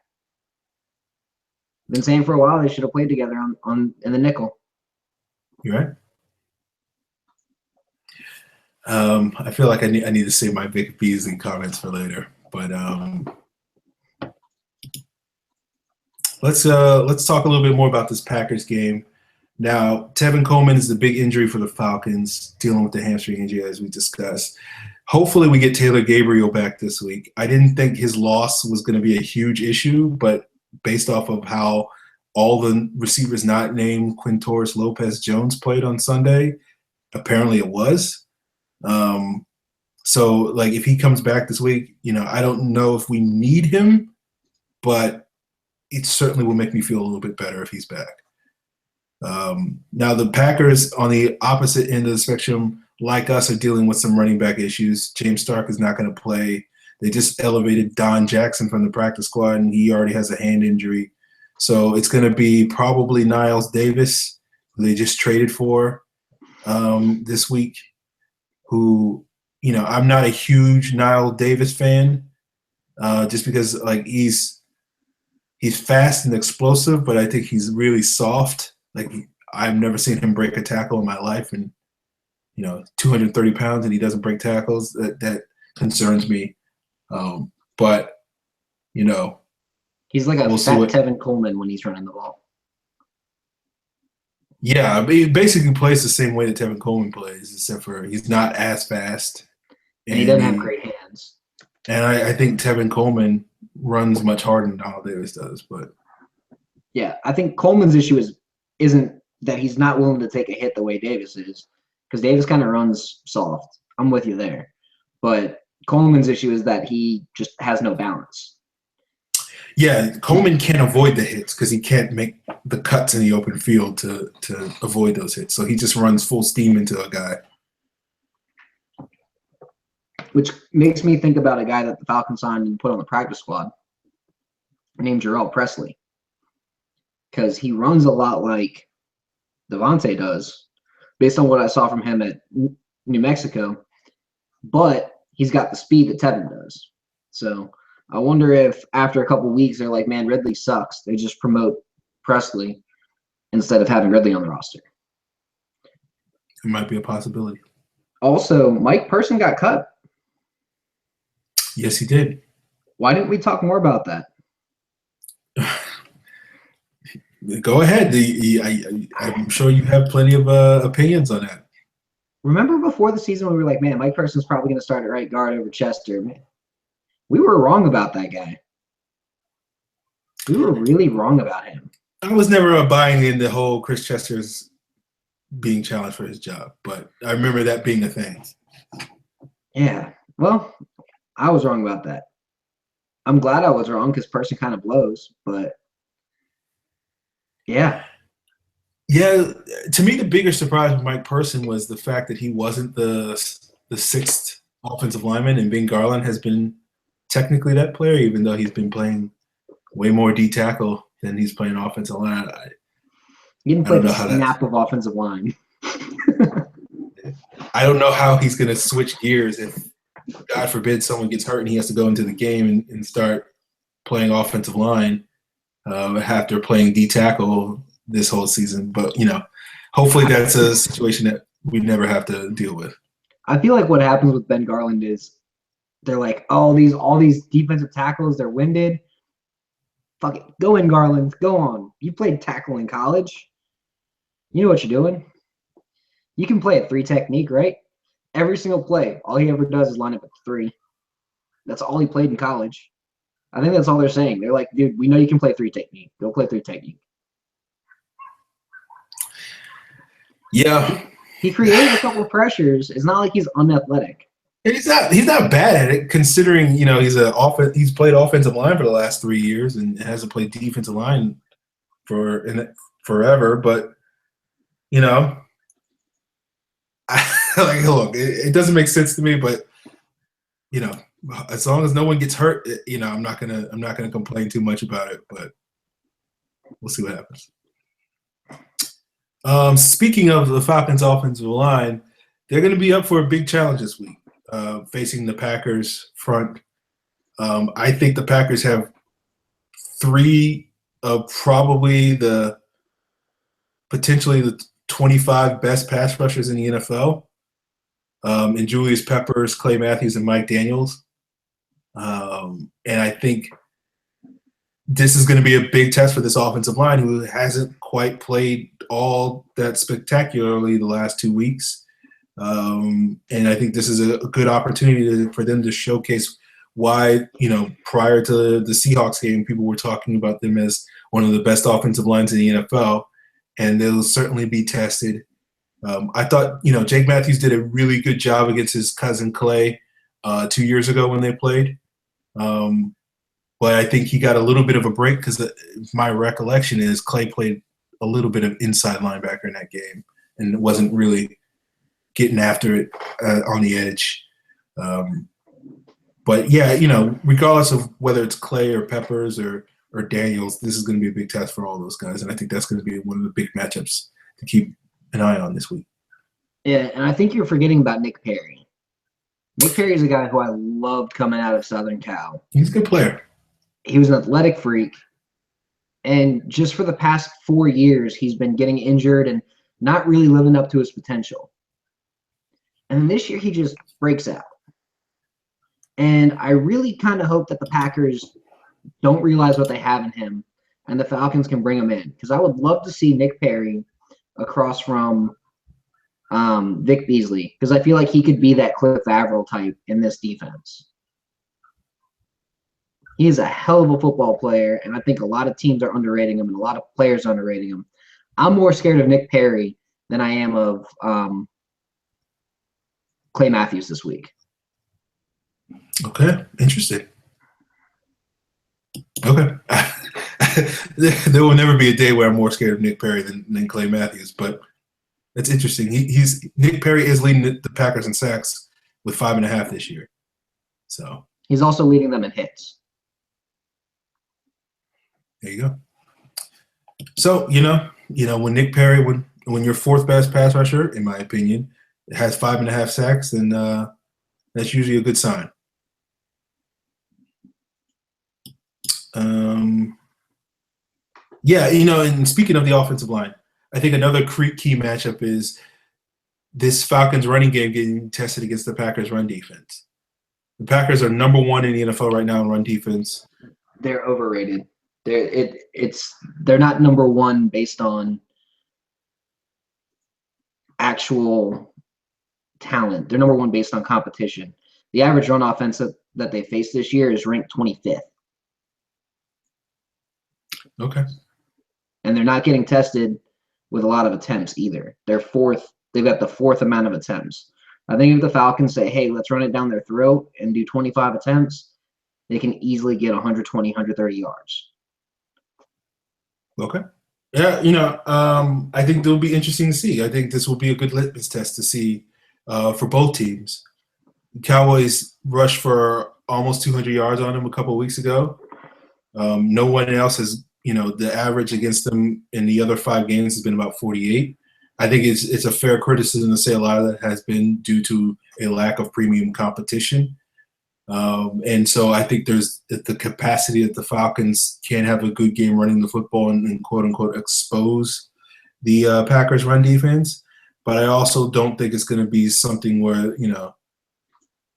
S2: Been saying for a while they should have played together in the nickel.
S1: You right? I feel like I need to save my Vic Beasley comments for later, but let's talk a little bit more about this Packers game. Now, Tevin Coleman is the big injury for the Falcons, dealing with the hamstring injury as we discussed. Hopefully we get Taylor Gabriel back this week. I didn't think his loss was going to be a huge issue, but based off of how all the receivers not named Quintorris Lopez-Jones played on Sunday, apparently it was. So, like, if he comes back this week, I don't know if we need him, but it certainly will make me feel a little bit better if he's back. Now, the Packers on the opposite end of the spectrum, like us, are dealing with some running back issues. James Stark is not going to play. They just elevated Don Jackson from the practice squad, and he already has a hand injury. So it's going to be probably Niles Davis, who they just traded for this week, who, I'm not a huge Niles Davis fan just because, like, he's fast and explosive, but I think he's really soft. Like, I've never seen him break a tackle in my life, and 230 pounds and he doesn't break tackles. That concerns me. But
S2: he's like a fat Tevin Coleman when he's running the ball.
S1: Yeah, but he basically plays the same way that Tevin Coleman plays, except for he's not as fast.
S2: And he doesn't have great hands.
S1: And I think Tevin Coleman, runs much harder than Donald Davis does. But
S2: yeah, I think Coleman's issue isn't that he's not willing to take a hit the way Davis is, because Davis kind of runs soft. I'm with you there. But Coleman's issue is that he just has no balance.
S1: yeah, Coleman can't avoid the hits because he can't make the cuts in the open field to avoid those hits. So he just runs full steam into a guy.
S2: Which makes me think about a guy that the Falcons signed and put on the practice squad named Jarrell Presley. Because he runs a lot like Devontae does, based on what I saw from him at New Mexico. But he's got the speed that Tevin does. So I wonder if after a couple weeks they're like, man, Ridley sucks. They just promote Presley instead of having Ridley on the roster.
S1: It might be a possibility. Also,
S2: Mike Person got cut.
S1: Yes, he did.
S2: Why didn't we talk more about that?
S1: Go ahead. I'm sure you have plenty of opinions on that.
S2: Remember before the season we were like, man, Mike Person's probably going to start at right guard over Chester. Man, we were wrong about that guy. We were really wrong about him.
S1: I was never buying in the whole Chris Chester's being challenged for his job, but I remember that being a thing.
S2: Yeah, well, I was wrong about that. I'm glad I was wrong because Person kind of blows, but yeah.
S1: Yeah, to me, the bigger surprise with Mike Person was the fact that he wasn't the sixth offensive lineman, and Ben Garland has been technically that player, even though he's been playing way more D tackle than he's playing offensive line.
S2: He didn't play the snap of offensive line.
S1: I don't know how he's going to switch gears if, God forbid, someone gets hurt and he has to go into the game and start playing offensive line after playing D tackle this whole season. But, hopefully that's a situation that we never have to deal with.
S2: I feel like what happens with Ben Garland is they're like, oh, all these defensive tackles, they're winded. Fuck it. Go in, Garland. Go on. You played tackle in college. You know what you're doing. You can play a 3 technique, right? Every single play, all he ever does is line up at 3. That's all he played in college. I think that's all they're saying. They're like, dude, we know you can play 3 technique. Go play 3 technique.
S1: Yeah.
S2: He created a couple of pressures. It's not like he's unathletic.
S1: He's not bad at it, considering he's played offensive line for the last 3 years and hasn't played defensive line forever. But look, it doesn't make sense to me. But as long as no one gets hurt, I'm not gonna complain too much about it. But we'll see what happens. Speaking of the Falcons' offensive line, they're going to be up for a big challenge this week, facing the Packers front. I think the Packers have 3 of probably potentially the 25 best pass rushers in the NFL, and Julius Peppers, Clay Matthews, and Mike Daniels. And I think this is going to be a big test for this offensive line, who hasn't quite played all that spectacularly the last 2 weeks. And I think this is a good opportunity for them to showcase why, prior to the Seahawks game, people were talking about them as one of the best offensive lines in the NFL, and they'll certainly be tested. I thought, Jake Matthews did a really good job against his cousin Clay 2 years ago when they played. But I think he got a little bit of a break because my recollection is Clay played a little bit of inside linebacker in that game and wasn't really getting after it on the edge. But, yeah, regardless of whether it's Clay or Peppers or Daniels, this is going to be a big test for all those guys. And I think that's going to be one of the big matchups to keep an eye on this week.
S2: Yeah, and I think you're forgetting about Nick Perry. Nick Perry is a guy who I loved coming out of Southern Cal.
S1: He's a good player. He
S2: was an athletic freak. And just for the past 4 years, he's been getting injured and not really living up to his potential. And then this year, he just breaks out. And I really kind of hope that the Packers don't realize what they have in him and the Falcons can bring him in. Because I would love to see Nick Perry across from Vic Beasley. Because I feel like he could be that Cliff Averill type in this defense. He is a hell of a football player, and I think a lot of teams are underrating him and a lot of players are underrating him. I'm more scared of Nick Perry than I am of Clay Matthews this week.
S1: Okay, interesting. Okay. There will never be a day where I'm more scared of Nick Perry than Clay Matthews, but that's interesting. Nick Perry is leading the Packers in sacks with 5.5 this year. So
S2: he's also leading them in hits.
S1: There you go. So when Nick Perry, when your fourth best pass rusher, in my opinion, has 5.5 sacks, then that's usually a good sign. And speaking of the offensive line, I think another key matchup is this Falcons running game getting tested against the Packers run defense. The Packers are number 1 in the NFL right now in run defense.
S2: They're overrated. They're not number 1 based on actual talent. They're number 1 based on competition. The average run offense that they faced this year is ranked 25th.
S1: Okay.
S2: And they're not getting tested with a lot of attempts either. They're 4th. They've got the 4th amount of attempts. I think if the Falcons say, hey, let's run it down their throat and do 25 attempts, they can easily get 120, 130 yards.
S1: Okay. Yeah, I think it'll be interesting to see. I think this will be a good litmus test to see for both teams. The Cowboys rushed for almost 200 yards on them a couple of weeks ago. No one else has, the average against them in the other 5 games has been about 48. I think it's a fair criticism to say a lot of that has been due to a lack of premium competition. And so I think there's the capacity that the Falcons can have a good game running the football and quote unquote expose the Packers run defense. But I also don't think it's going to be something where,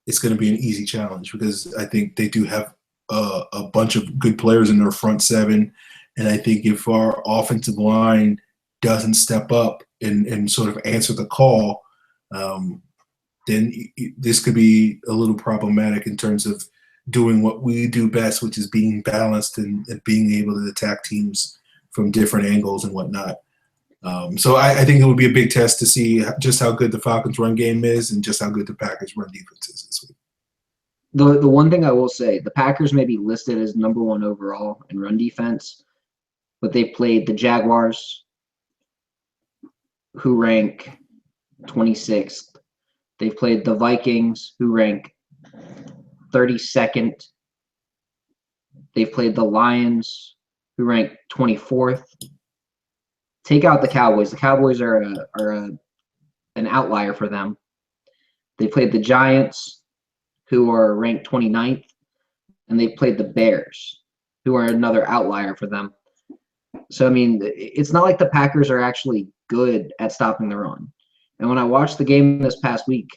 S1: it's going to be an easy challenge, because I think they do have a bunch of good players in their front 7. And I think if our offensive line doesn't step up and sort of answer the call, then this could be a little problematic in terms of doing what we do best, which is being balanced and being able to attack teams from different angles and whatnot. So I think it would be a big test to see just how good the Falcons run game is and just how good the Packers run defense is this week.
S2: The one thing I will say, the Packers may be listed as number 1 overall in run defense, but they played the Jaguars, who rank 26th. They've played the Vikings, who rank 32nd. They've played the Lions, who rank 24th. Take out the Cowboys. The Cowboys are an outlier for them. They played the Giants, who are ranked 29th, and they played the Bears, who are another outlier for them. So, I mean, it's not like the Packers are actually good at stopping the run. And when I watched the game this past week,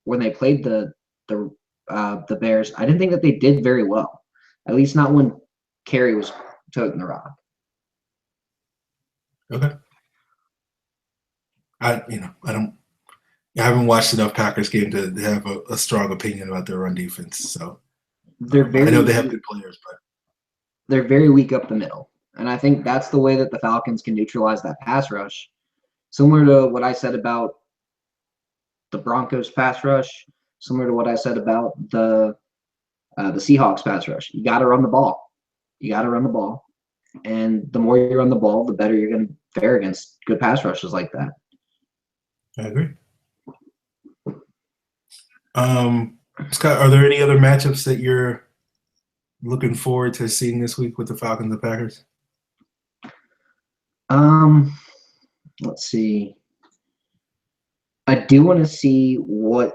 S2: when they played the Bears, I didn't think that they did very well. At least not when Carey was toting the rock.
S1: Okay. I haven't watched enough Packers game to have a strong opinion about their run defense. So I know they have good players, but
S2: they're very weak up the middle. And I think that's the way that the Falcons can neutralize that pass rush. Similar to what I said about the Broncos pass rush, similar to what I said about the Seahawks pass rush. You got to run the ball. And the more you run the ball, the better you're going to fare against good pass rushes like that.
S1: I agree. Scott, are there any other matchups that you're looking forward to seeing this week with the Falcons and Packers?
S2: Let's see. I do want to see what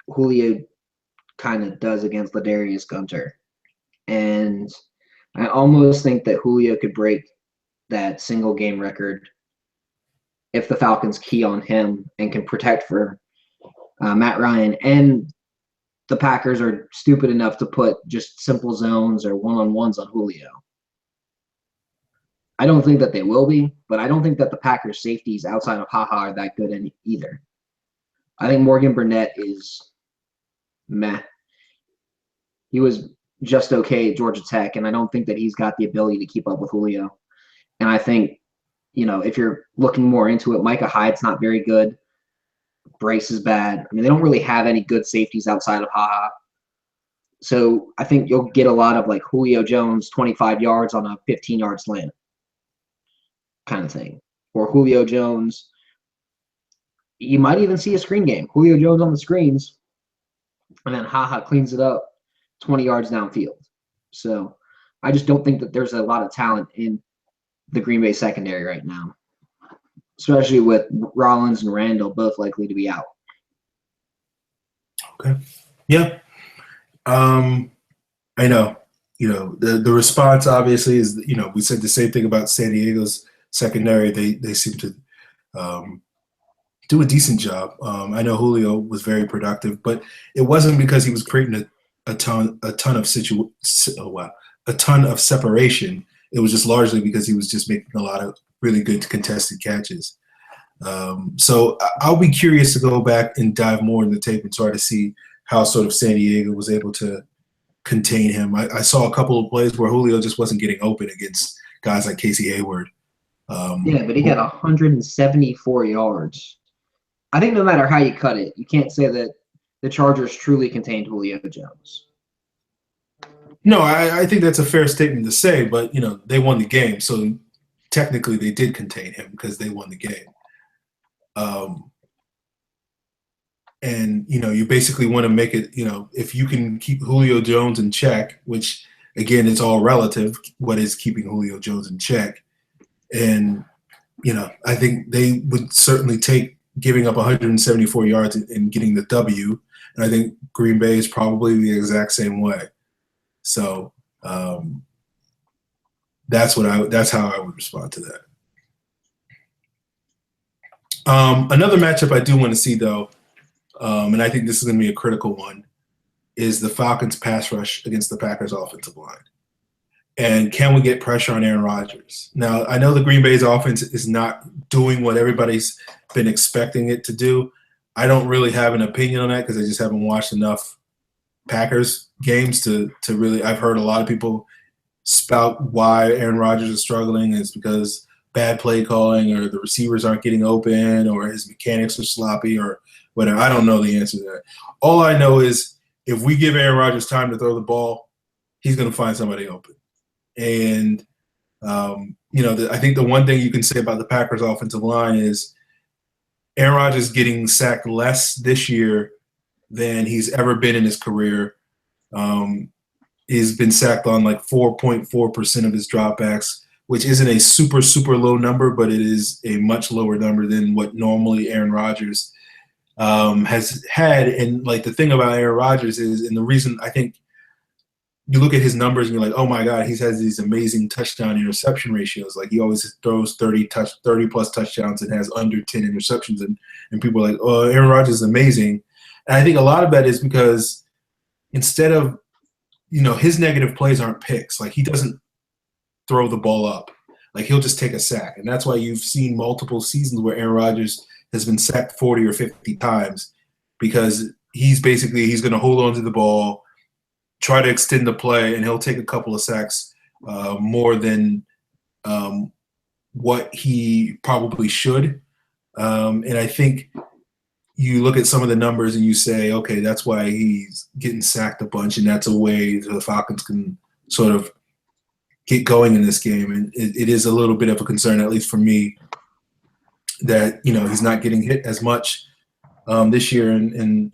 S2: Julio kind of does against Ladarius Gunter. And I almost think that Julio could break that single game record if the Falcons key on him and can protect for Matt Ryan. And the Packers are stupid enough to put just simple zones or one-on-ones on Julio. I don't think that they will be, but I don't think that the Packers safeties outside of HaHa are that good either. I think Morgan Burnett is meh. He was just okay at Georgia Tech, and I don't think that he's got the ability to keep up with Julio. And I think, if you're looking more into it, Micah Hyde's not very good. Bryce is bad. I mean, they don't really have any good safeties outside of HaHa. So I think you'll get a lot of like Julio Jones 25 yards on a 15-yard slant kind of thing. Or Julio Jones, you might even see a screen game. Julio Jones on the screens, and then HaHa cleans it up 20 yards downfield. So I just don't think that there's a lot of talent in the Green Bay secondary right now, especially with Rollins and Randall both likely to be out.
S1: Okay. Yeah. I know. The response obviously is, we said the same thing about San Diego's secondary. They seem to do a decent job. I know Julio was very productive, but it wasn't because he was creating a ton of separation. It was just largely because he was just making a lot of really good contested catches. So I'll be curious to go back and dive more in the tape and try to see how sort of San Diego was able to contain him. I saw a couple of plays where Julio just wasn't getting open against guys like Casey Hayward.
S2: Yeah, but he got 174 yards. I think no matter how you cut it, you can't say that the Chargers truly contained Julio Jones.
S1: No, I think that's a fair statement to say, but, they won the game. So technically they did contain him because they won the game. And, you basically want to make it, if you can keep Julio Jones in check, which, again, it's all relative, what is keeping Julio Jones in check. And, I think they would certainly take giving up 174 yards and getting the W. And I think Green Bay is probably the exact same way. So that's how I would respond to that. Another matchup I do want to see, though, and I think this is going to be a critical one, is the Falcons pass rush against the Packers offensive line. And can we get pressure on Aaron Rodgers? Now, I know the Green Bay's offense is not doing what everybody's been expecting it to do. I don't really have an opinion on that because I just haven't watched enough Packers games to really – I've heard a lot of people spout why Aaron Rodgers is struggling. It's because bad play calling or the receivers aren't getting open or his mechanics are sloppy or whatever. I don't know the answer to that. All I know is if we give Aaron Rodgers time to throw the ball, he's going to find somebody open. And, I think the one thing you can say about the Packers offensive line is Aaron Rodgers getting sacked less this year than he's ever been in his career. He's been sacked on like 4.4% of his dropbacks, which isn't a super, super low number, but it is a much lower number than what normally Aaron Rodgers has had. And like the thing about Aaron Rodgers is, and the reason I think you look at his numbers and you're like, oh my God, he has these amazing touchdown interception ratios. Like he always throws 30 plus touchdowns and has under 10 interceptions. And people are like, oh, Aaron Rodgers is amazing. And I think a lot of that is because instead of, his negative plays aren't picks. Like he doesn't throw the ball up. Like he'll just take a sack. And that's why you've seen multiple seasons where Aaron Rodgers has been sacked 40 or 50 times because he's going to hold on to the ball, try to extend the play, and he'll take a couple of sacks more than what he probably should. And I think you look at some of the numbers and you say, okay, that's why he's getting sacked a bunch, and that's a way the Falcons can sort of get going in this game. And it is a little bit of a concern, at least for me, that, he's not getting hit as much this year. And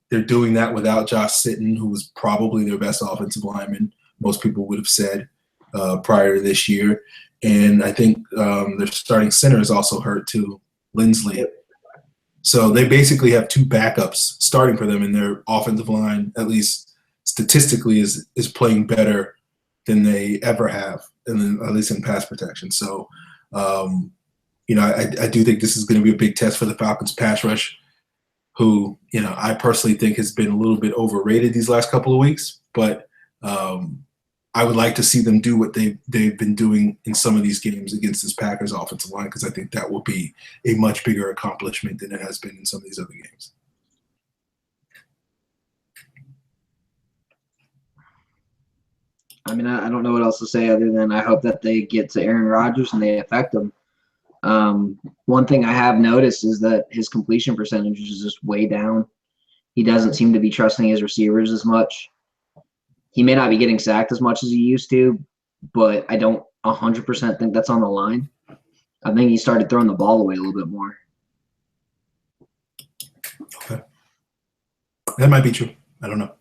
S1: they're doing that without Josh Sitton, who was probably their best offensive lineman, most people would have said, prior to this year. And I think their starting center is also hurt too, Lindsley. So they basically have two backups starting for them, and their offensive line, at least statistically, is playing better than they ever have, at least in pass protection. So, I do think this is going to be a big test for the Falcons pass rush, who, I personally think has been a little bit overrated these last couple of weeks. But I would like to see them do what they've been doing in some of these games against this Packers offensive line, because I think that will be a much bigger accomplishment than it has been in some of these other games.
S2: I mean, I don't know what else to say other than I hope that they get to Aaron Rodgers and they affect him. One thing I have noticed is that his completion percentage is just way down. He doesn't seem to be trusting his receivers as much. He may not be getting sacked as much as he used to, but I don't 100% think that's on the line. I think he started throwing the ball away a little bit more.
S1: Okay. That might be true. I don't know.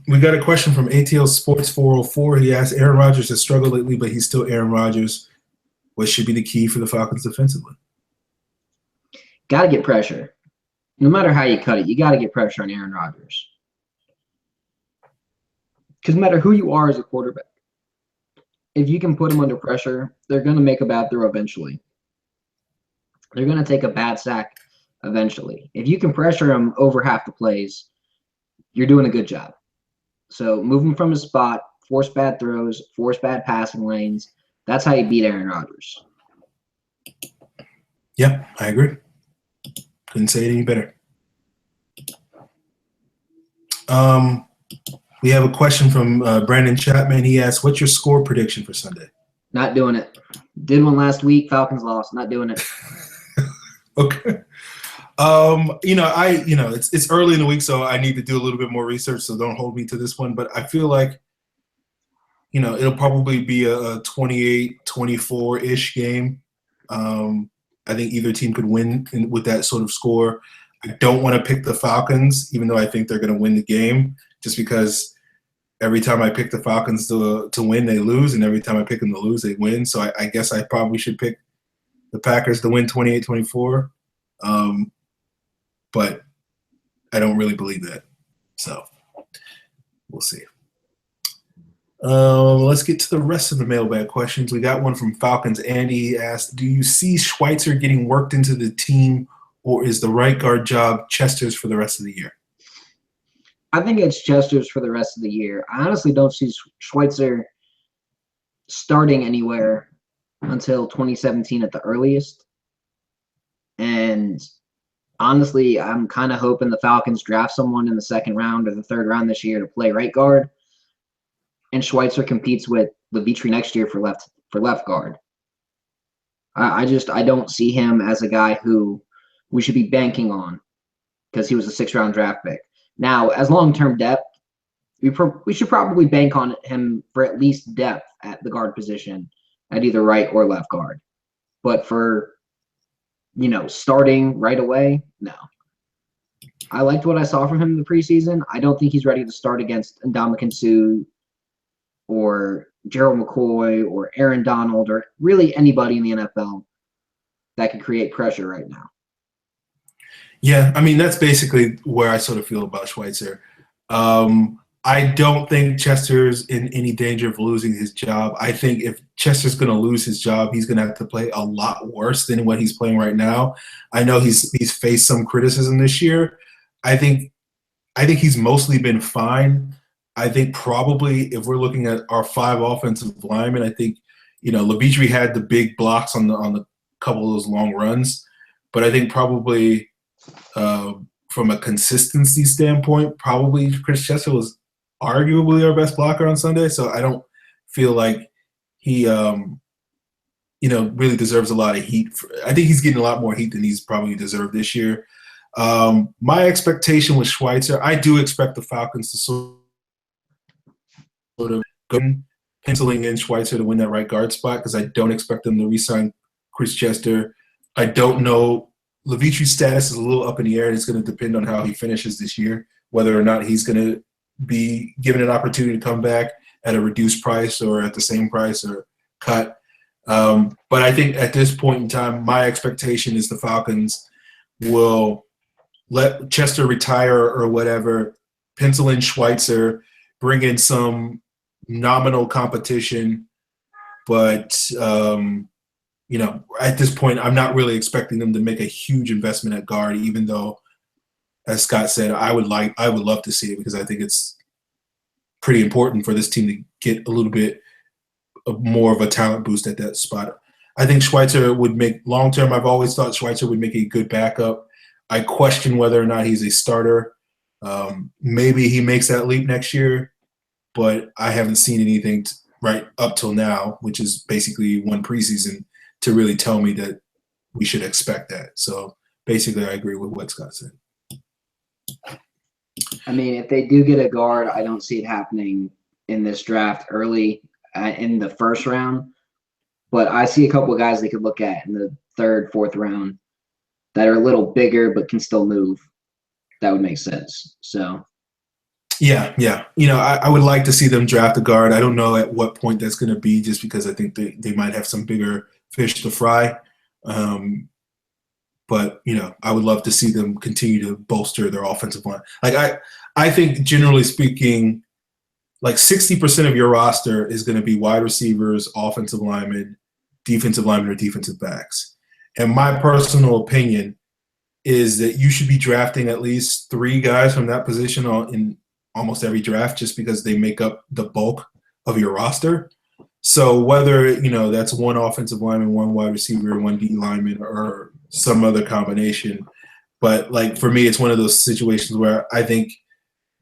S1: We got a question from ATL Sports 404. He asked, Aaron Rodgers has struggled lately, but he's still Aaron Rodgers. What should be the key for the Falcons defensively?
S2: Got to get pressure. No matter how you cut it, you got to get pressure on Aaron Rodgers. Because no matter who you are as a quarterback, if you can put them under pressure, they're going to make a bad throw eventually. They're going to take a bad sack eventually. If you can pressure them over half the plays, you're doing a good job. So move him from his spot, force bad throws, force bad passing lanes. That's how you beat Aaron Rodgers.
S1: Yeah, I agree. Couldn't say it any better. We have a question from Brandon Chapman. He asks, what's your score prediction for Sunday?
S2: Not doing it. Did one last week. Falcons lost. Not doing it.
S1: Okay. It's early in the week, so I need to do a little bit more research, so don't hold me to this one. But I feel like, it'll probably be a 28-24-ish game. I think either team could win with that sort of score. I don't want to pick the Falcons, even though I think they're going to win the game, just because every time I pick the Falcons to win, they lose, and every time I pick them to lose, they win. So I guess I probably should pick the Packers to win 28-24. But I don't really believe that. So we'll see. Let's get to the rest of the mailbag questions. We got one from Falcons. Andy asked, do you see Schweitzer getting worked into the team, or is the right guard job Chester's for the rest of the year?
S2: I think it's Chester's for the rest of the year. I honestly don't see Schweitzer starting anywhere until 2017 at the earliest. And honestly, I'm kind of hoping the Falcons draft someone in the second round or the third round this year to play right guard, and Schweitzer competes with Beasley next year for left guard. I don't see him as a guy who we should be banking on because he was a 6th-round draft pick. Now, as long-term depth, we should probably bank on him for at least depth at the guard position at either right or left guard. But for starting right away, no. I liked what I saw from him in the preseason. I don't think he's ready to start against Ndamukong Suh or Gerald McCoy or Aaron Donald or really anybody in the NFL that can create pressure right now.
S1: Yeah, I mean, that's basically where I sort of feel about Schweitzer. I don't think Chester's in any danger of losing his job. I think if Chester's going to lose his job, he's going to have to play a lot worse than what he's playing right now. I know he's faced some criticism this year. I think he's mostly been fine. I think probably if we're looking at our 5 offensive linemen, I think, Beasley had the big blocks on the couple of those long runs. But I think probably from a consistency standpoint, probably Chris Chester was arguably our best blocker on Sunday. So I don't feel like he, really deserves a lot of heat. I think he's getting a lot more heat than he's probably deserved this year. My expectation with Schweitzer, I do expect the Falcons to sort of go penciling in Schweitzer to win that right guard spot because I don't expect them to re-sign Chris Chester. I don't know. Levitri's status is a little up in the air, and it's going to depend on how he finishes this year, whether or not he's going to be given an opportunity to come back at a reduced price or at the same price or cut. But I think at this point in time, my expectation is the Falcons will let Chester retire or whatever, pencil in Schweitzer, bring in some nominal competition. But, at this point, I'm not really expecting them to make a huge investment at guard, even though, as Scott said, I would love to see it because I think it's pretty important for this team to get a little bit more of a talent boost at that spot. I think Schweitzer would make long-term. I've always thought Schweitzer would make a good backup. I question whether or not he's a starter. Maybe he makes that leap next year, but I haven't seen anything right up till now, which is basically one preseason, to really tell me that we should expect that. So basically, I agree with what Scott said.
S2: I mean, if they do get a guard, I don't see it happening in this draft early in the first round. But I see a couple of guys they could look at in the third, fourth round that are a little bigger but can still move. That would make sense. So,
S1: yeah. I would like to see them draft a guard. I don't know at what point that's going to be, just because I think they might have some bigger fish to fry. But I would love to see them continue to bolster their offensive line. Like I think, generally speaking, like 60% of your roster is going to be wide receivers, offensive linemen, or defensive backs. And my personal opinion is that you should be drafting at least 3 guys from that position in almost every draft, just because they make up the bulk of your roster. So whether, that's 1 offensive lineman, 1 wide receiver, 1 D lineman, or some other combination. But like for me, it's one of those situations where I think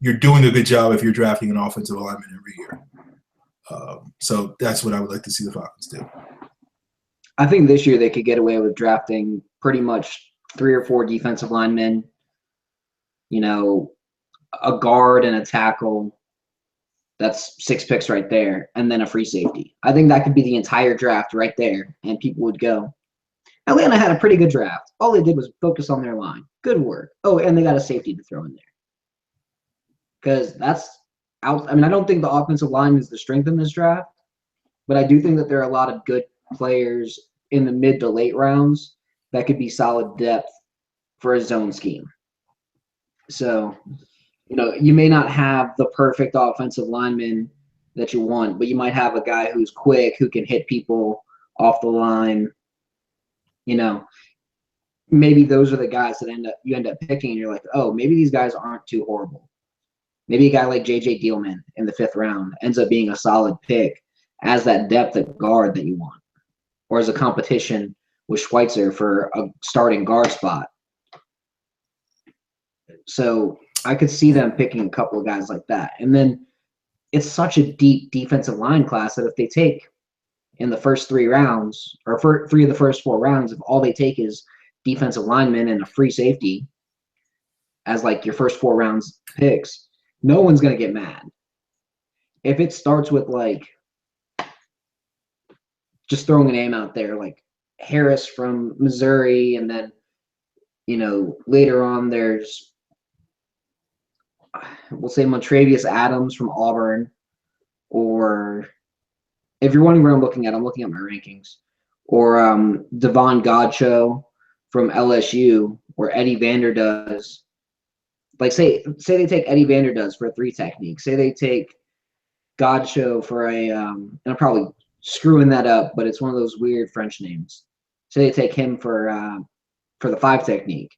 S1: you're doing a good job if you're drafting an offensive lineman every year. So that's what I would like to see the Falcons do.
S2: I think this year they could get away with drafting pretty much 3 or 4 defensive linemen, a guard and a tackle. That's 6 picks right there, and then a free safety. I think that could be the entire draft right there, and people would go, Atlanta had a pretty good draft. All they did was focus on their line. Good work. Oh, and they got a safety to throw in there. Because that's out. I mean, I don't think the offensive line is the strength in this draft, but I do think that there are a lot of good players in the mid to late rounds that could be solid depth for a zone scheme. So, you may not have the perfect offensive lineman that you want, but you might have a guy who's quick, who can hit people off the line. Maybe those are the guys that you end up picking, and you're like, oh, maybe these guys aren't too horrible. Maybe a guy like J.J. Dielman in the 5th round ends up being a solid pick as that depth at guard that you want, or as a competition with Schweitzer for a starting guard spot. So I could see them picking a couple of guys like that. And then it's such a deep defensive line class that if they take in the first 3 rounds, or for 3 of the first 4 rounds, if all they take is defensive linemen and a free safety as like your first 4 rounds picks, no one's going to get mad. If it starts with like just throwing a name out there like Harris from Missouri, and then later on there's, we'll say, Montravius Adams from Auburn, or if you're wondering where I'm looking at my rankings, or Devon Godcho from LSU, or Eddie Vanderdoes. Like say they take Eddie Vanderdoes for a 3 technique. Say they take Godcho for a and I'm probably screwing that up, but it's one of those weird French names. Say they take him for the 5 technique.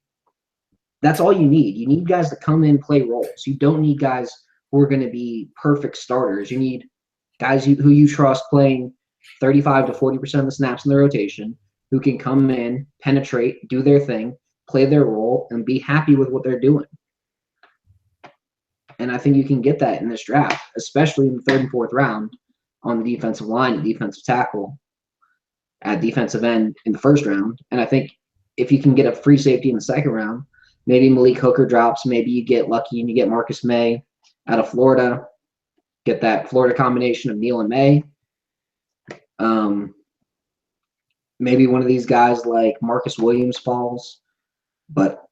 S2: That's all you need. You need guys to come in, play roles. You don't need guys who are going to be perfect starters. You need guys who you trust playing 35 to 40% of the snaps in the rotation, who can come in, penetrate, do their thing, play their role, and be happy with what they're doing. And I think you can get that in this draft, especially in the 3rd and 4th round on the defensive line, defensive tackle, at defensive end in the 1st round. And I think if you can get a free safety in the 2nd round, maybe Malik Hooker drops, maybe you get lucky and you get Marcus May out of Florida, get that Florida combination of Neal and May. Maybe one of these guys like Marcus Williams falls, but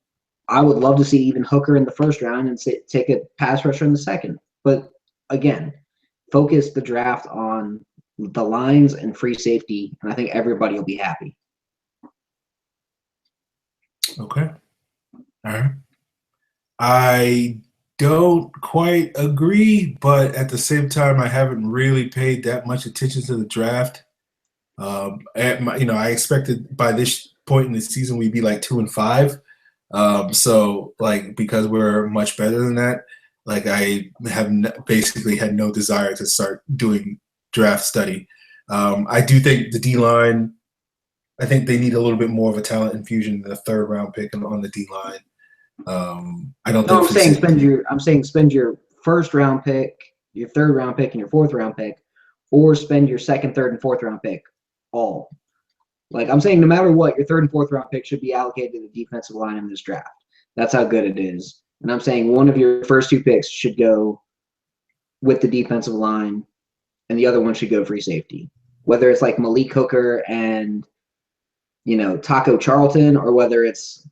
S2: I would love to see even Hooker in the 1st round and take a pass rusher in the 2nd. But again, focus the draft on the lines and free safety, and I think everybody will be happy.
S1: Okay. All right. I don't quite agree, but at the same time, I haven't really paid that much attention to the draft. I expected by this point in the season we'd be like 2-5. So like, because we're much better than that, like I have basically had no desire to start doing draft study. I do think the D-line, I think they need a little bit more of a talent infusion in the 3rd round pick on the D-line. I don't think.
S2: I'm saying spend your 1st round pick your third round pick and your fourth round pick, or spend your second, third, and fourth round pick all. Like I'm saying, no matter what, your third and fourth round pick should be allocated to the defensive line in this draft. That's how good it is. And I'm saying one of your first two picks should go with the defensive line, and the other one should go free safety. Whether it's like Malik Hooker and, Taco Charlton, or whether it's,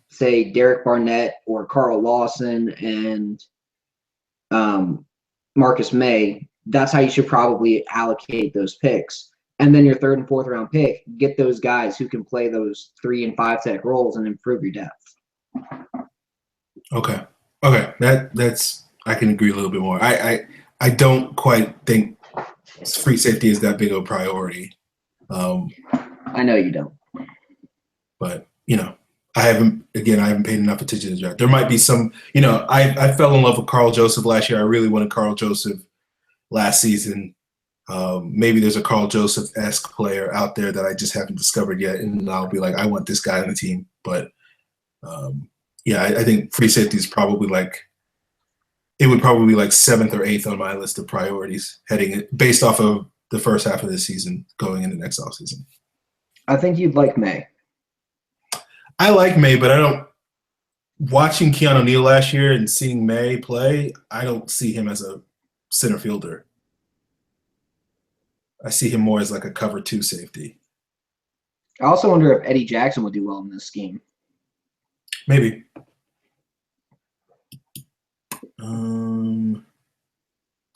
S2: say, Derek Barnett or Carl Lawson and Marcus May, that's how you should probably allocate those picks. And then your third and fourth round pick, get those guys who can play those 3 and 5 tech roles and improve your depth.
S1: Okay. That's I can agree a little bit more. I don't quite think free safety is that big of a priority.
S2: I know you don't.
S1: But, I haven't paid enough attention to the draft. There might be some, I fell in love with Carl Joseph last year. I really wanted Carl Joseph last season. Maybe there's a Carl Joseph-esque player out there that I just haven't discovered yet, and I'll be like, I want this guy on the team. But, I think free safety is probably it would probably be like 7th or 8th on my list of priorities based off of the first half of this season going into next offseason.
S2: I think you'd like May.
S1: I like May, but watching Keanu Neal last year and seeing May play, I don't see him as a center fielder. I see him more as like a cover 2 safety.
S2: I also wonder if Eddie Jackson would do well in this scheme.
S1: Maybe.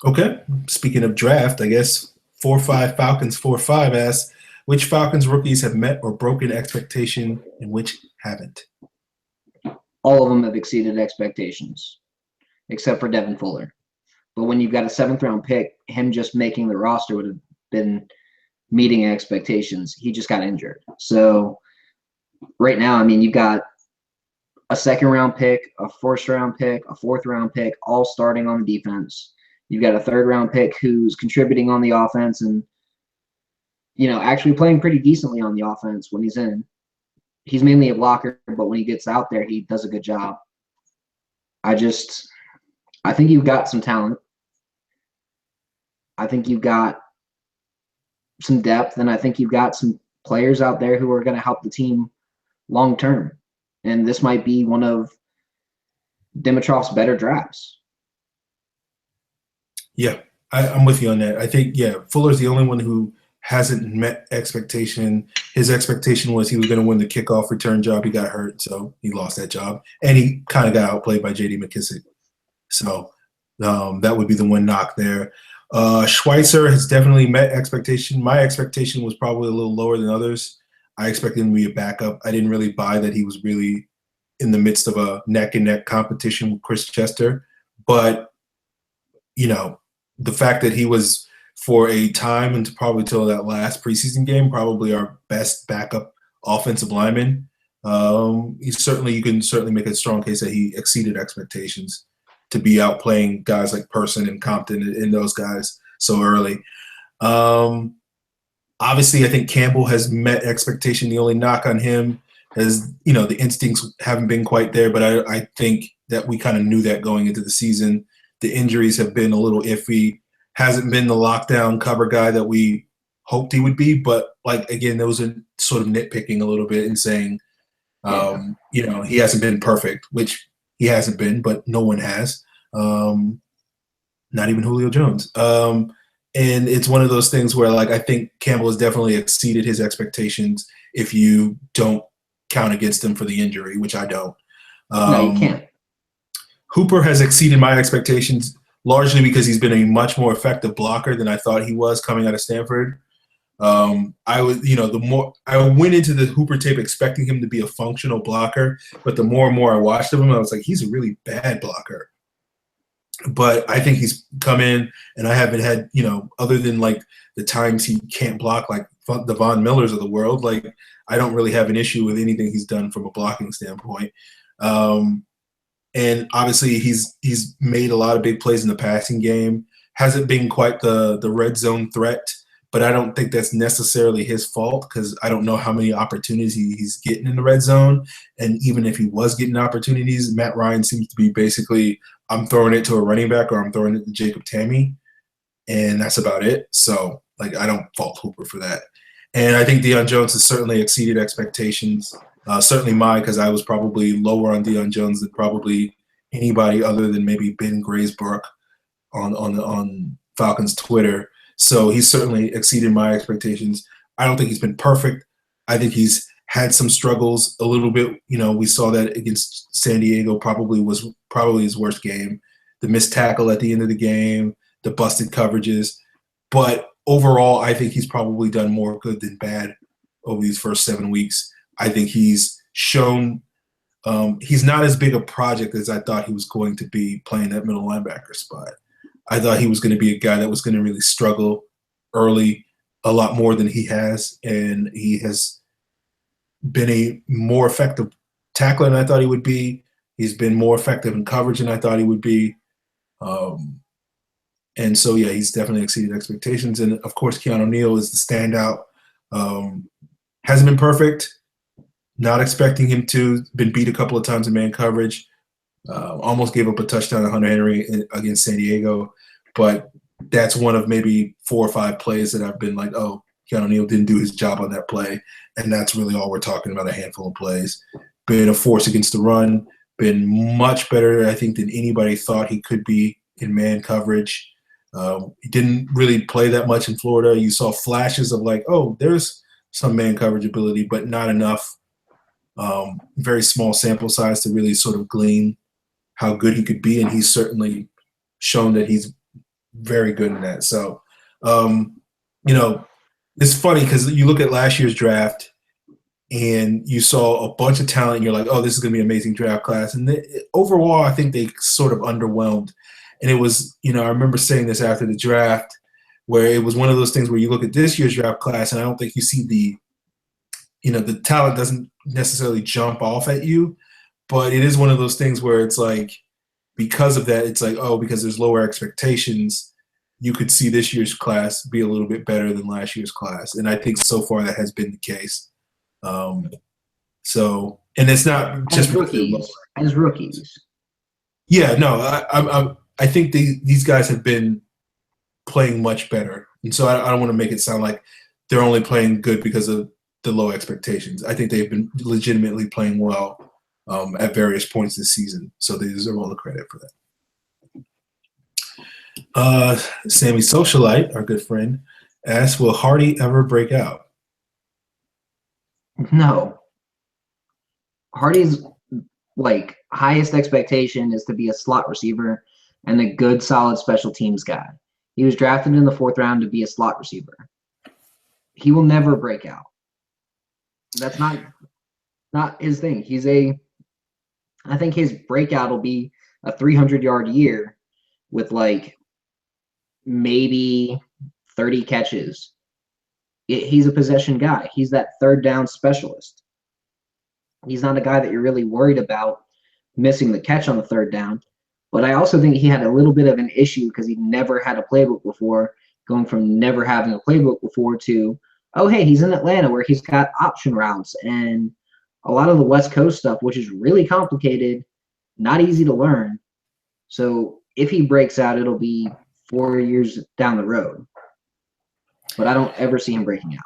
S1: Okay. Speaking of draft, I guess 4-5 Falcons 4-5 asks, which Falcons rookies have met or broken expectation and which haven't?
S2: All of them have exceeded expectations, except for Devin Fuller. But when you've got a 7th round pick, him just making the roster would have been meeting expectations. He just got injured. So right now, you've got a 2nd round pick, a 1st round pick, a 4th round pick, all starting on the defense. You've got a 3rd round pick who's contributing on the offense and, actually playing pretty decently on the offense when he's in. He's mainly a blocker, but when he gets out there, he does a good job. I think you've got some talent. I think you've got some depth, and I think you've got some players out there who are going to help the team long term. And this might be one of Dimitrov's better drafts.
S1: Yeah, I'm with you on that. I think, Fuller's the only one who hasn't met expectation. His expectation was he was going to win the kickoff return job. He got hurt, so he lost that job. And he kind of got outplayed by J.D. McKissick. So that would be the one knock there. Schweitzer has definitely met expectation. My expectation was probably a little lower than others. I expected him to be a backup. I didn't really buy that he was really in the midst of a neck-and-neck competition with Chris Chester. But, the fact that he was, for a time and probably till that last preseason game, probably our best backup offensive lineman, you can certainly make a strong case that he exceeded expectations to be outplaying guys like Person and Compton and those guys so early. Obviously, I think Campbell has met expectation. The only knock on him is, the instincts haven't been quite there, but I think that we kind of knew that going into the season. The injuries have been a little iffy. Hasn't been the lockdown cover guy that we hoped he would be, but again, those are sort of nitpicking a little bit and saying, he hasn't been perfect, which he hasn't been, but no one has. Not even Julio Jones. And it's one of those things where, I think Campbell has definitely exceeded his expectations if you don't count against him for the injury, which I don't.
S2: No, you can't.
S1: Hooper has exceeded my expectations largely because he's been a much more effective blocker than I thought he was coming out of Stanford. I went into the Hooper tape expecting him to be a functional blocker, but the more and more I watched him, I was like, he's a really bad blocker. But I think he's come in, and I haven't had, other than the times he can't block, the Von Millers of the world, I don't really have an issue with anything he's done from a blocking standpoint. And obviously he's made a lot of big plays in the passing game. Hasn't been quite the red zone threat, but I don't think that's necessarily his fault because I don't know how many opportunities he's getting in the red zone. And even if he was getting opportunities, Matt Ryan seems to be basically, I'm throwing it to a running back or I'm throwing it to Jacob Tamme, and that's about it. So, like, I don't fault Hooper for that. And I think Deion Jones has certainly exceeded expectations, certainly mine, because I was probably lower on Deion Jones than probably anybody other than maybe Ben Graysbrook on Falcons Twitter. So he's certainly exceeded my expectations. I don't think he's been perfect. I think he's had some struggles a little bit. You know, we saw that against San Diego was probably his worst game. The missed tackle at the end of the game, the busted coverages. But overall, I think he's probably done more good than bad over these first 7 weeks. I think he's shown he's not as big a project as I thought he was going to be playing that middle linebacker spot. I thought he was going to be a guy that was going to really struggle early a lot more than he has, and he has been a more effective tackler than I thought he would be. He's been more effective in coverage than I thought he would be. And so, yeah, he's definitely exceeded expectations. And, of course, Keanu Neal is the standout. Hasn't been perfect. Not expecting him to. Been beat a couple of times in man coverage. Almost gave up a touchdown to Hunter Henry against San Diego. But that's one of maybe 4 or 5 plays that I've been like, oh, Keanu Neal didn't do his job on that play. And that's really all we're talking about, a handful of plays. Been a force against the run. Been much better, I think, than anybody thought he could be in man coverage. He didn't really play that much in Florida. You saw flashes of like, oh, there's some man coverage ability, but not enough. Very small sample size to really sort of glean how good he could be, and he's certainly shown that he's very good in that. So, you know, it's funny because you look at last year's draft and you saw a bunch of talent and you're like, oh, this is going to be an amazing draft class. And overall, I think they sort of underwhelmed. And it was, you know, I remember saying this after the draft where it was one of those things where you look at this year's draft class and I don't think you see the talent doesn't necessarily jump off at you, but it is one of those things where it's like, because of that, it's like, oh, because there's lower expectations, you could see this year's class be a little bit better than last year's class. And I think so far that has been the case. So, and it's not just
S2: as rookies.
S1: Yeah, no, I think these guys have been playing much better. And so I don't want to make it sound like they're only playing good because of the low expectations. I think they've been legitimately playing well at various points this season. So they deserve all the credit for that. Sammy Socialite, our good friend, asks, will Hardy ever break out?
S2: No. Hardy's like highest expectation is to be a slot receiver and a good, solid special teams guy. He was drafted in the 4th round to be a slot receiver. He will never break out. That's not his thing. I think his breakout will be a 300-yard year with like maybe 30 catches. He's a possession guy. He's that 3rd down specialist. He's not a guy that you're really worried about missing the catch on the 3rd down. But I also think he had a little bit of an issue because he never had a playbook before, going from never having a playbook before to, oh, hey, he's in Atlanta where he's got option routes and a lot of the West Coast stuff, which is really complicated, not easy to learn. So if he breaks out, it'll be 4 years down the road. But I don't ever see him breaking out.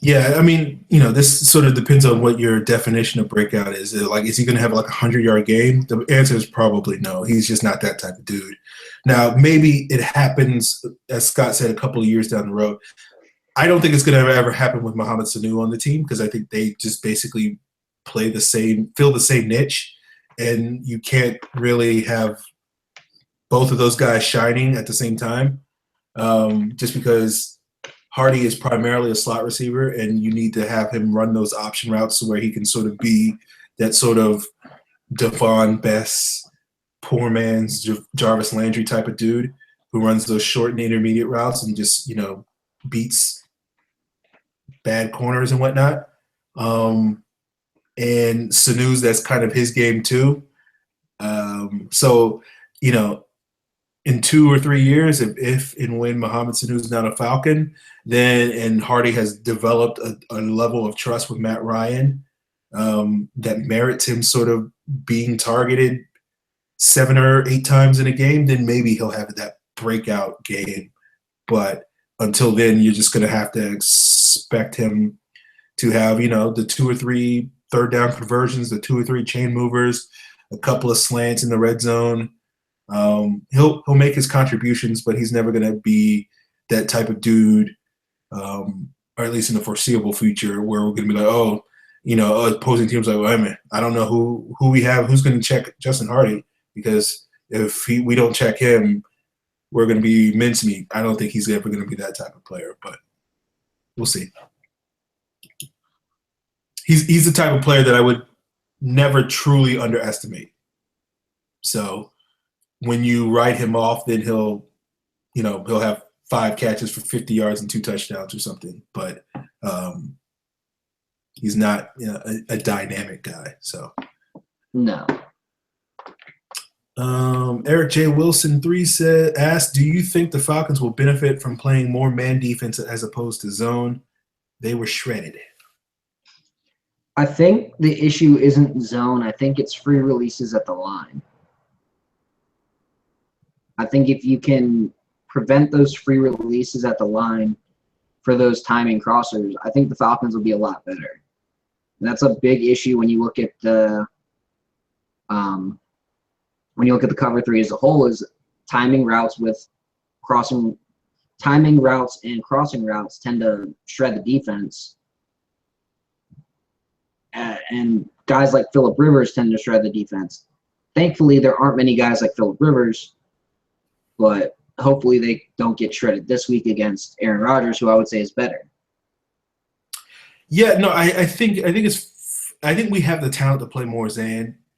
S1: Yeah, I mean, you know, this sort of depends on what your definition of breakout is. Is he going to have like a 100-yard game? The answer is probably no. He's just not that type of dude. Now, maybe it happens, as Scott said, a couple of years down the road. I don't think it's going to ever happen with Mohamed Sanu on the team because I think they just basically fill the same niche, and you can't really have both of those guys shining at the same time just because Hardy is primarily a slot receiver, and you need to have him run those option routes where he can sort of be that sort of Devon Best, poor man's Jarvis Landry type of dude who runs those short and intermediate routes and just, you know, beats bad corners and whatnot. And Sanu's, that's kind of his game too. So, you know, in 2 or 3 years, if and when Mohamed Sanu's not a Falcon, then and Hardy has developed a level of trust with Matt Ryan that merits him sort of being targeted 7 or 8 times in a game, then maybe he'll have that breakout game. But until then, you're just going to have to expect him to have, the 2 or 3 third down conversions, the 2 or 3 chain movers, a couple of slants in the red zone. He'll make his contributions, but he's never going to be that type of dude, or at least in the foreseeable future, where we're going to be like, opposing teams like, well, I don't know who we have, who's going to check Justin Hardy, because if we don't check him, we're going to be mincemeat. I don't think he's ever going to be that type of player, but we'll see. He's the type of player that I would never truly underestimate. So when you write him off, then he'll have 5 catches for 50 yards and 2 touchdowns or something. But he's not a dynamic guy. So
S2: no.
S1: Eric J. Wilson 3 asked, do you think the Falcons will benefit from playing more man defense as opposed to zone? They were shredded.
S2: I think the issue isn't zone. I think it's free releases at the line. I think if you can prevent those free releases at the line for those timing crossers, I think the Falcons will be a lot better. And that's a big issue when you look at the cover 3 as a whole, is timing routes and crossing routes tend to shred the defense. And guys like Phillip Rivers tend to shred the defense. Thankfully, there aren't many guys like Phillip Rivers, but hopefully they don't get shredded this week against Aaron Rodgers, who I would say is better.
S1: Yeah, no, I think we have the talent to play more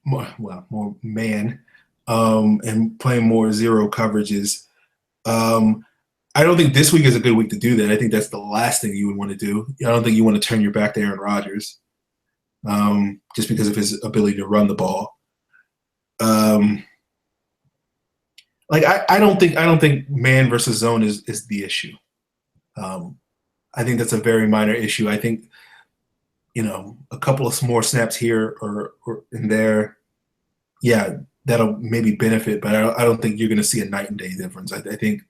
S1: more man, and play more zero coverages. I don't think this week is a good week to do that. I think that's the last thing you would want to do. I don't think you want to turn your back to Aaron Rodgers, just because of his ability to run the ball. I don't think man versus zone is the issue. I think that's a very minor issue. I think, a couple of more snaps here or in there, yeah, that'll maybe benefit, but I don't think you're going to see a night and day difference. I think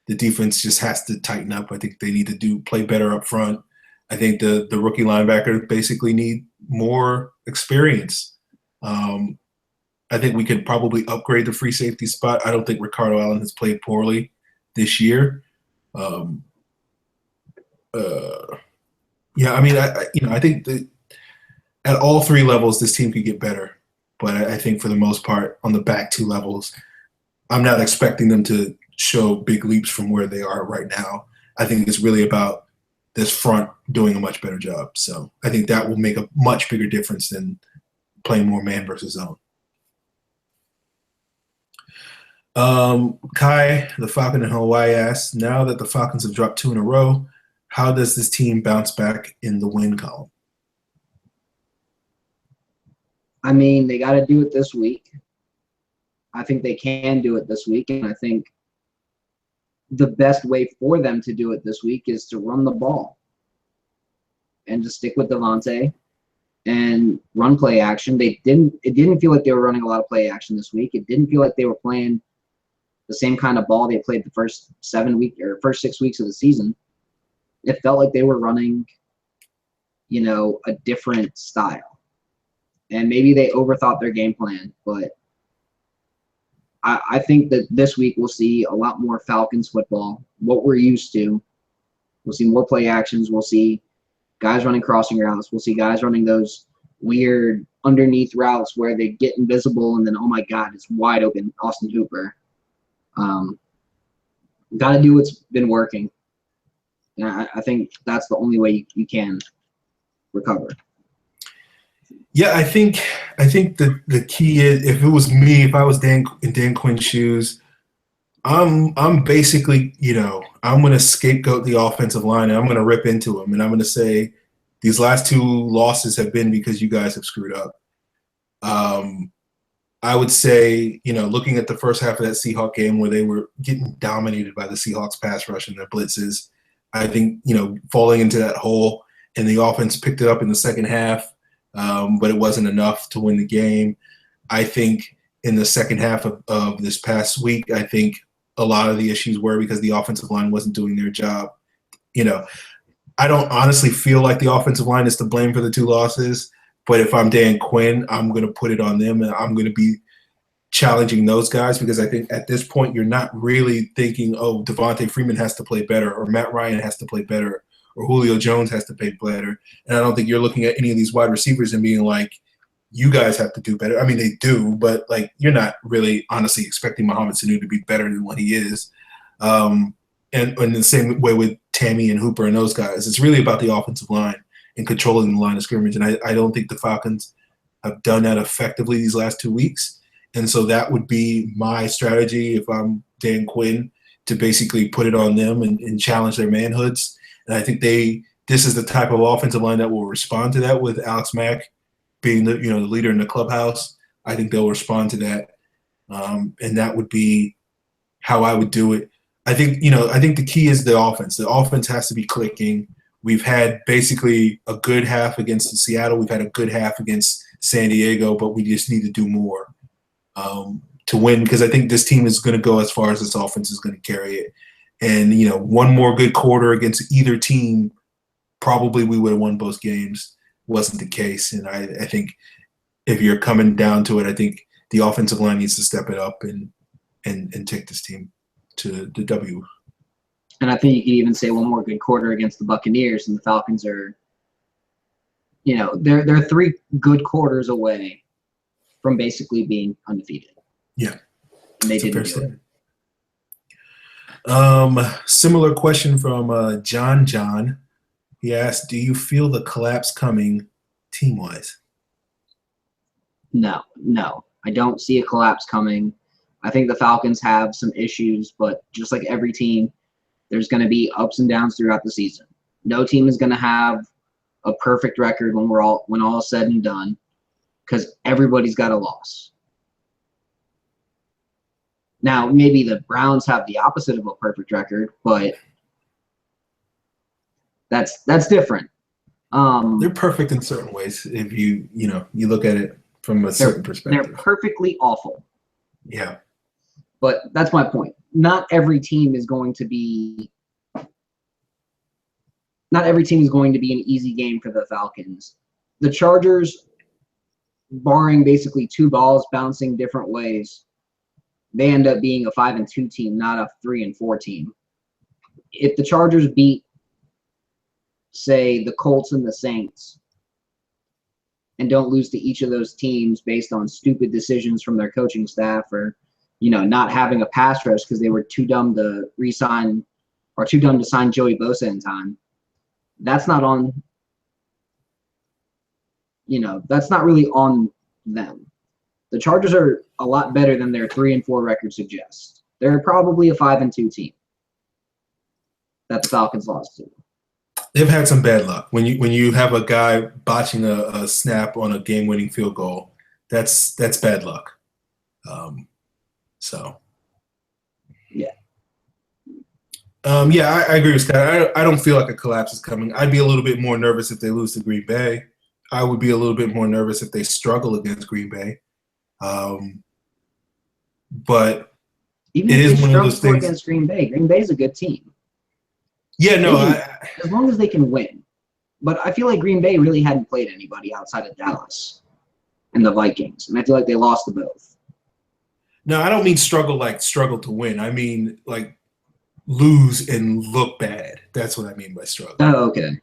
S1: the defense just has to tighten up. I think they need to play better up front. I think the rookie linebackers basically need more experience. I think we could probably upgrade the free safety spot. I don't think Ricardo Allen has played poorly this year. I think that at all 3 levels, this team could get better. But I think for the most part, on the back 2 levels, I'm not expecting them to show big leaps from where they are right now. I think it's really about this front doing a much better job. So I think that will make a much bigger difference than playing more man versus zone. Kai, the Falcon in Hawaii, asks, now that the Falcons have dropped 2 in a row, how does this team bounce back in the win column?
S2: I mean, they got to do it this week. I think they can do it this week, and I think the best way for them to do it this week is to run the ball and to stick with Devontae and run play action. It didn't feel like they were running a lot of play action this week. It didn't feel like they were playing the same kind of ball they played the first 6 weeks of the season. It felt like they were running, a different style. And maybe they overthought their game plan, but I think that this week we'll see a lot more Falcons football, what we're used to. We'll see more play actions. We'll see guys running crossing routes. We'll see guys running those weird underneath routes where they get invisible and then, oh my God, it's wide open, Austin Hooper. Got to do what's been working. And I think that's the only way you can recover.
S1: Yeah, I think the key is, if it was me, if I was in Dan Quinn's shoes, I'm basically, I'm going to scapegoat the offensive line and I'm going to rip into them, and I'm going to say these last 2 losses have been because you guys have screwed up. I would say, looking at the first half of that Seahawks game where they were getting dominated by the Seahawks pass rush and their blitzes, I think, falling into that hole, and the offense picked it up in the second half, but it wasn't enough to win the game. I think in the second half of this past week, I think a lot of the issues were because the offensive line wasn't doing their job. I don't honestly feel like the offensive line is to blame for the 2 losses, but if I'm Dan Quinn, I'm going to put it on them, and I'm going to be challenging those guys because I think at this point you're not really thinking, oh, Devontae Freeman has to play better or Matt Ryan has to play better or Julio Jones has to play better. And I don't think you're looking at any of these wide receivers and being like, you guys have to do better. I mean, they do, but you're not really honestly expecting Mohamed Sanu to be better than what he is. And the same way with Tammy and Hooper and those guys. It's really about the offensive line and controlling the line of scrimmage. And I don't think the Falcons have done that effectively these last 2 weeks. And so that would be my strategy if I'm Dan Quinn, to basically put it on them and challenge their manhoods. And I think this is the type of offensive line that will respond to that with Alex Mack being the leader in the clubhouse. I think they'll respond to that. And that would be how I would do it. I think the key is the offense. The offense has to be clicking. We've had basically a good half against Seattle. We've had a good half against San Diego, but we just need to do more to win, because I think this team is going to go as far as this offense is going to carry it. And, one more good quarter against either team, probably we would have won both games. Wasn't the case. And I think if you're coming down to it, I think the offensive line needs to step it up and take this team to the W.
S2: And I think you could even say one more good quarter against the Buccaneers, and the Falcons are, they're 3 good quarters away from basically being undefeated.
S1: Yeah.
S2: And they didn't do
S1: it. Similar question from John. He asked, do you feel the collapse coming team-wise?
S2: No. I don't see a collapse coming. I think the Falcons have some issues, but just like every team, there's going to be ups and downs throughout the season. No team is going to have a perfect record when all is said and done, because everybody's got a loss. Now, maybe the Browns have the opposite of a perfect record, but that's different.
S1: They're perfect in certain ways if you look at it from a certain perspective.
S2: They're perfectly awful.
S1: Yeah.
S2: But that's my point. Not every team is going to be an easy game for the Falcons. The Chargers, barring basically 2 balls bouncing different ways, they end up being a 5-2 team, not a 3-4 team. If the Chargers beat, say, the Colts and the Saints, and don't lose to each of those teams based on stupid decisions from their coaching staff, or not having a pass rush because they were too dumb to re-sign or too dumb to sign Joey Bosa in time, that's not on. That's not really on them. The Chargers are a lot better than their 3-4 record suggests. They're probably a 5-2 team that the Falcons lost to.
S1: They've had some bad luck. When you have a guy botching a snap on a game-winning field goal, that's bad luck.
S2: Yeah.
S1: I agree with Scott. I don't feel like a collapse is coming. I'd be a little bit more nervous if they lose to Green Bay. I would be a little bit more nervous if they struggle against Green Bay. But
S2: even
S1: it
S2: if
S1: is
S2: they
S1: one of those
S2: struggle
S1: things.
S2: against Green Bay's a good team.
S1: Yeah, no.
S2: As long as they can win. But I feel like Green Bay really hadn't played anybody outside of Dallas and the Vikings, and I feel like they lost to both.
S1: No, I don't mean struggle to win. I mean lose and look bad. That's what I mean by struggle.
S2: Oh, okay.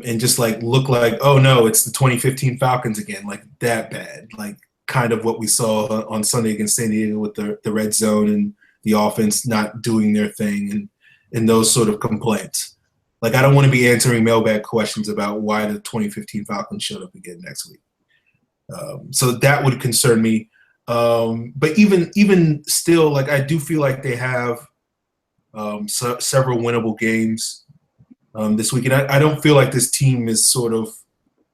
S1: And just look like, oh no, it's the 2015 Falcons again, that bad. Kind of what we saw on Sunday against San Diego with the red zone and the offense not doing their thing and those sort of complaints. I don't want to be answering mailbag questions about why the 2015 Falcons showed up again next week. So that would concern me. But even still, I do feel like they have several winnable games this week. And I don't feel like this team is sort of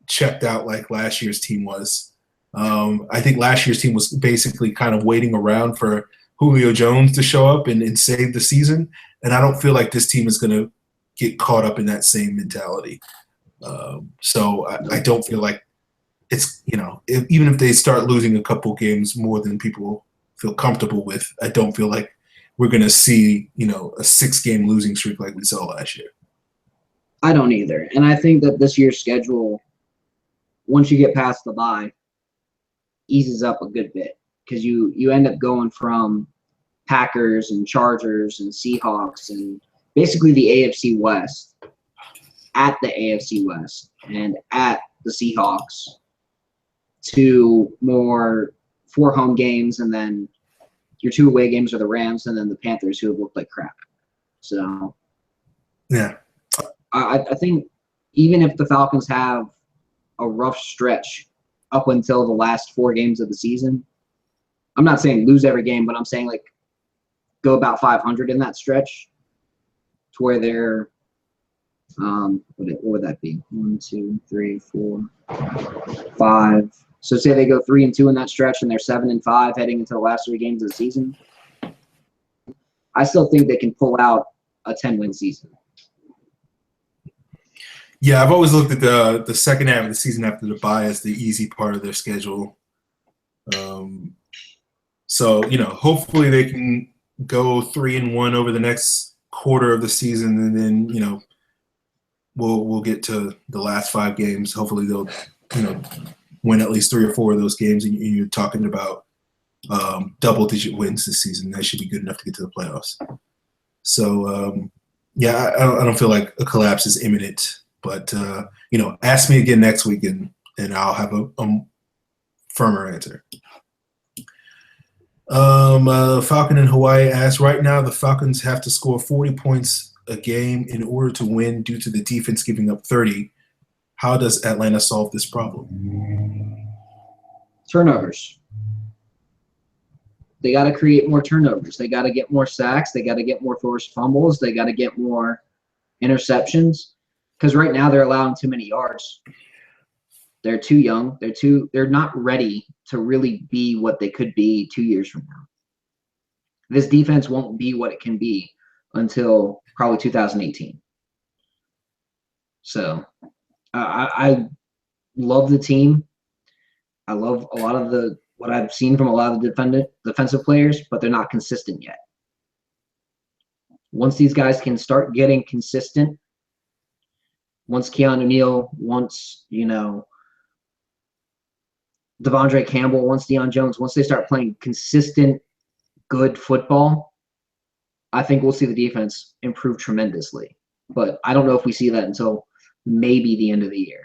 S1: checked out like last year's team was. I think last year's team was basically kind of waiting around for Julio Jones to show up and save the season. And I don't feel like this team is going to get caught up in that same mentality. I don't feel like it's, even if they start losing a couple games more than people feel comfortable with, I don't feel like we're going to see, a 6-game losing streak like we saw last year.
S2: I don't either. And I think that this year's schedule, once you get past the bye, eases up a good bit because you end up going from Packers and Chargers and Seahawks and basically the AFC West at the AFC West and at the Seahawks to more 4 home games, and then your 2 away games are the Rams and then the Panthers, who have looked like crap. So
S1: yeah,
S2: I think even if the Falcons have a rough stretch up until the last 4 games of the season, I'm not saying lose every game, but I'm saying like go about 500 in that stretch to where they're what would that be? 1, 2, 3, 4, 5. So say they go 3-2 in that stretch and they're 7-5 heading into the last 3 games of the season. I still think they can pull out a 10-win season.
S1: Yeah, I've always looked at the second half of the season after the bye as the easy part of their schedule. Hopefully they can go 3-1 over the next quarter of the season, and then we'll get to the last 5 games. Hopefully they'll win at least 3 or 4 of those games, and you're talking about double-digit wins this season. That should be good enough to get to the playoffs. So I don't feel like a collapse is imminent. But, ask me again next week and I'll have a firmer answer. Falcon in Hawaii asks, right now the Falcons have to score 40 points a game in order to win due to the defense giving up 30. How does Atlanta solve this problem?
S2: Turnovers. They got to create more turnovers. They got to get more sacks. They got to get more forced fumbles. They got to get more interceptions. Because right now they're allowing too many yards. They're too young. They're not ready to really be what they could be 2 years from now. This defense won't be what it can be until probably 2018. So I love the team. I love a lot of what I've seen from a lot of the defensive players, but they're not consistent yet. Once these guys can start getting consistent, once Keanu Neal, once, Devondre Campbell, once Deion Jones, once they start playing consistent, good football, I think we'll see the defense improve tremendously. But I don't know if we see that until maybe the end of the year.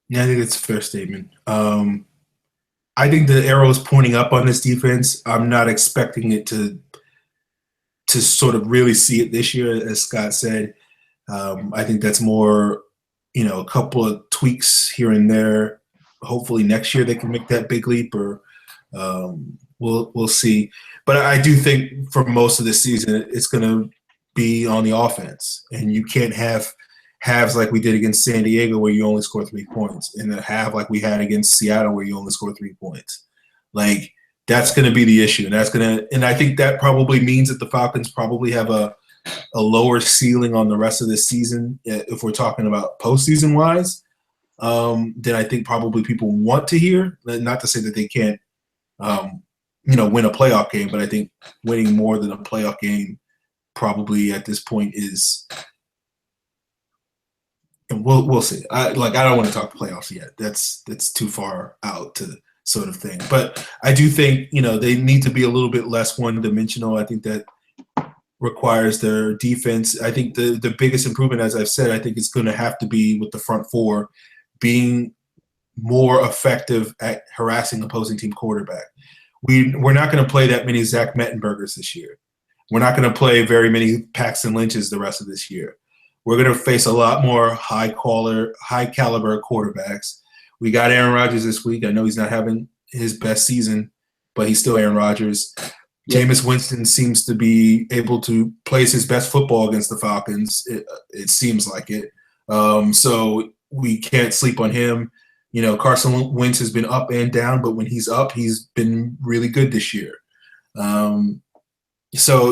S1: Yeah, I think it's a fair statement. I think the arrow is pointing up on this defense. I'm not expecting it to sort of really see it this year, as Scott said. I think that's more, a couple of tweaks here and there. Hopefully next year they can make that big leap, or we'll see. But I do think for most of the season it's going to be on the offense, and you can't have halves like we did against San Diego where you only score 3 points, and a half like we had against Seattle where you only score 3 points. Like, that's going to be the issue, and I think that probably means that the Falcons probably have a lower ceiling on the rest of this season, if we're talking about postseason wise, than I think probably people want to hear. Not to say that they can't, win a playoff game, but I think winning more than a playoff game probably at this point is. And we'll see. I don't want to talk playoffs yet. That's too far out to sort of thing. But I do think they need to be a little bit less one-dimensional. I think that requires their defense. I think the biggest improvement, as I've said, I think it's going to have to be with the front four being more effective at harassing opposing team quarterback. We're not going to play that many Zach Mettenbergers this year. We're not going to play very many Paxton Lynches the rest of this year. We're going to face a lot more high caliber quarterbacks. We got Aaron Rodgers this week. I know he's not having his best season, but he's still Aaron Rodgers. Jameis Winston seems to be able to play his best football against the Falcons. It seems like it. So we can't sleep on him. Carson Wentz has been up and down, but when he's up, he's been really good this year. So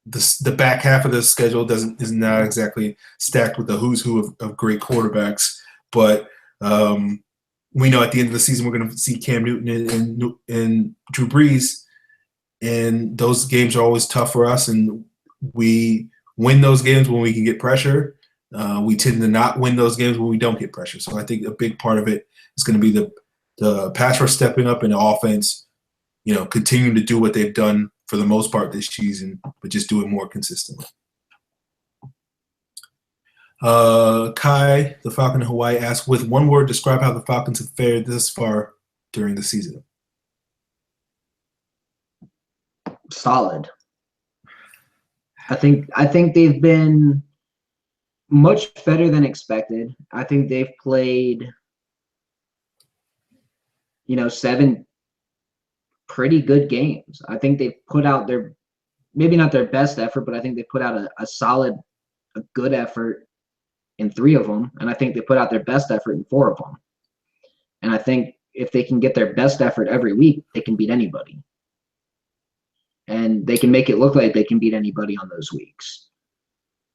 S1: the back half of the schedule is not exactly stacked with the who's who of great quarterbacks, but we know at the end of the season we're going to see Cam Newton and Drew Brees, and those games are always tough for us, and we win those games when we can get pressure. We tend to not win those games when we don't get pressure. So I think a big part of it is going to be the pass rush stepping up and the offense, continuing to do what they've done for the most part this season, but just do it more consistently. Kai, the Falcon in Hawaii, asks, with one word, describe how the Falcons have fared this far during the season.
S2: Solid. I think they've been much better than expected. I think they've played, 7 pretty good games. I think they've put out maybe not their best effort, but I think they put out a good effort in 3 of them, and I think they put out their best effort in 4 of them. And I think if they can get their best effort every week, they can beat anybody. And they can make it look like they can beat anybody on those weeks.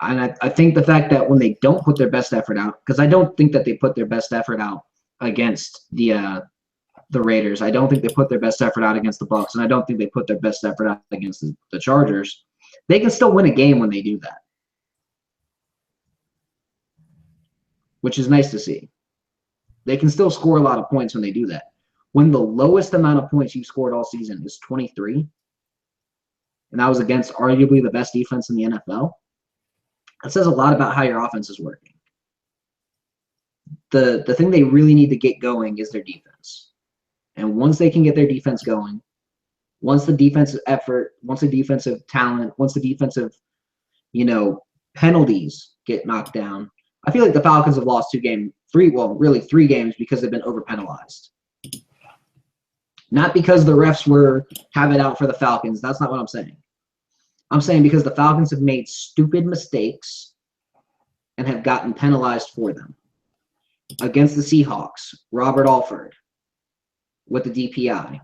S2: And I think the fact that when they don't put their best effort out, because I don't think that they put their best effort out against the Raiders. I don't think they put their best effort out against the Bucs, and I don't think they put their best effort out against the Chargers. They can still win a game when they do that, which is nice to see. They can still score a lot of points when they do that. When the lowest amount of points you scored all season is 23, and that was against arguably the best defense in the NFL, that says a lot about how your offense is working. The thing they really need to get going is their defense. And once they can get their defense going, once the defensive effort, once the defensive talent, once the defensive, penalties get knocked down, I feel like the Falcons have lost 3 games because they've been over-penalized. Not because the refs have it out for the Falcons. That's not what I'm saying. I'm saying because the Falcons have made stupid mistakes and have gotten penalized for them. Against the Seahawks, Robert Alford with the DPI.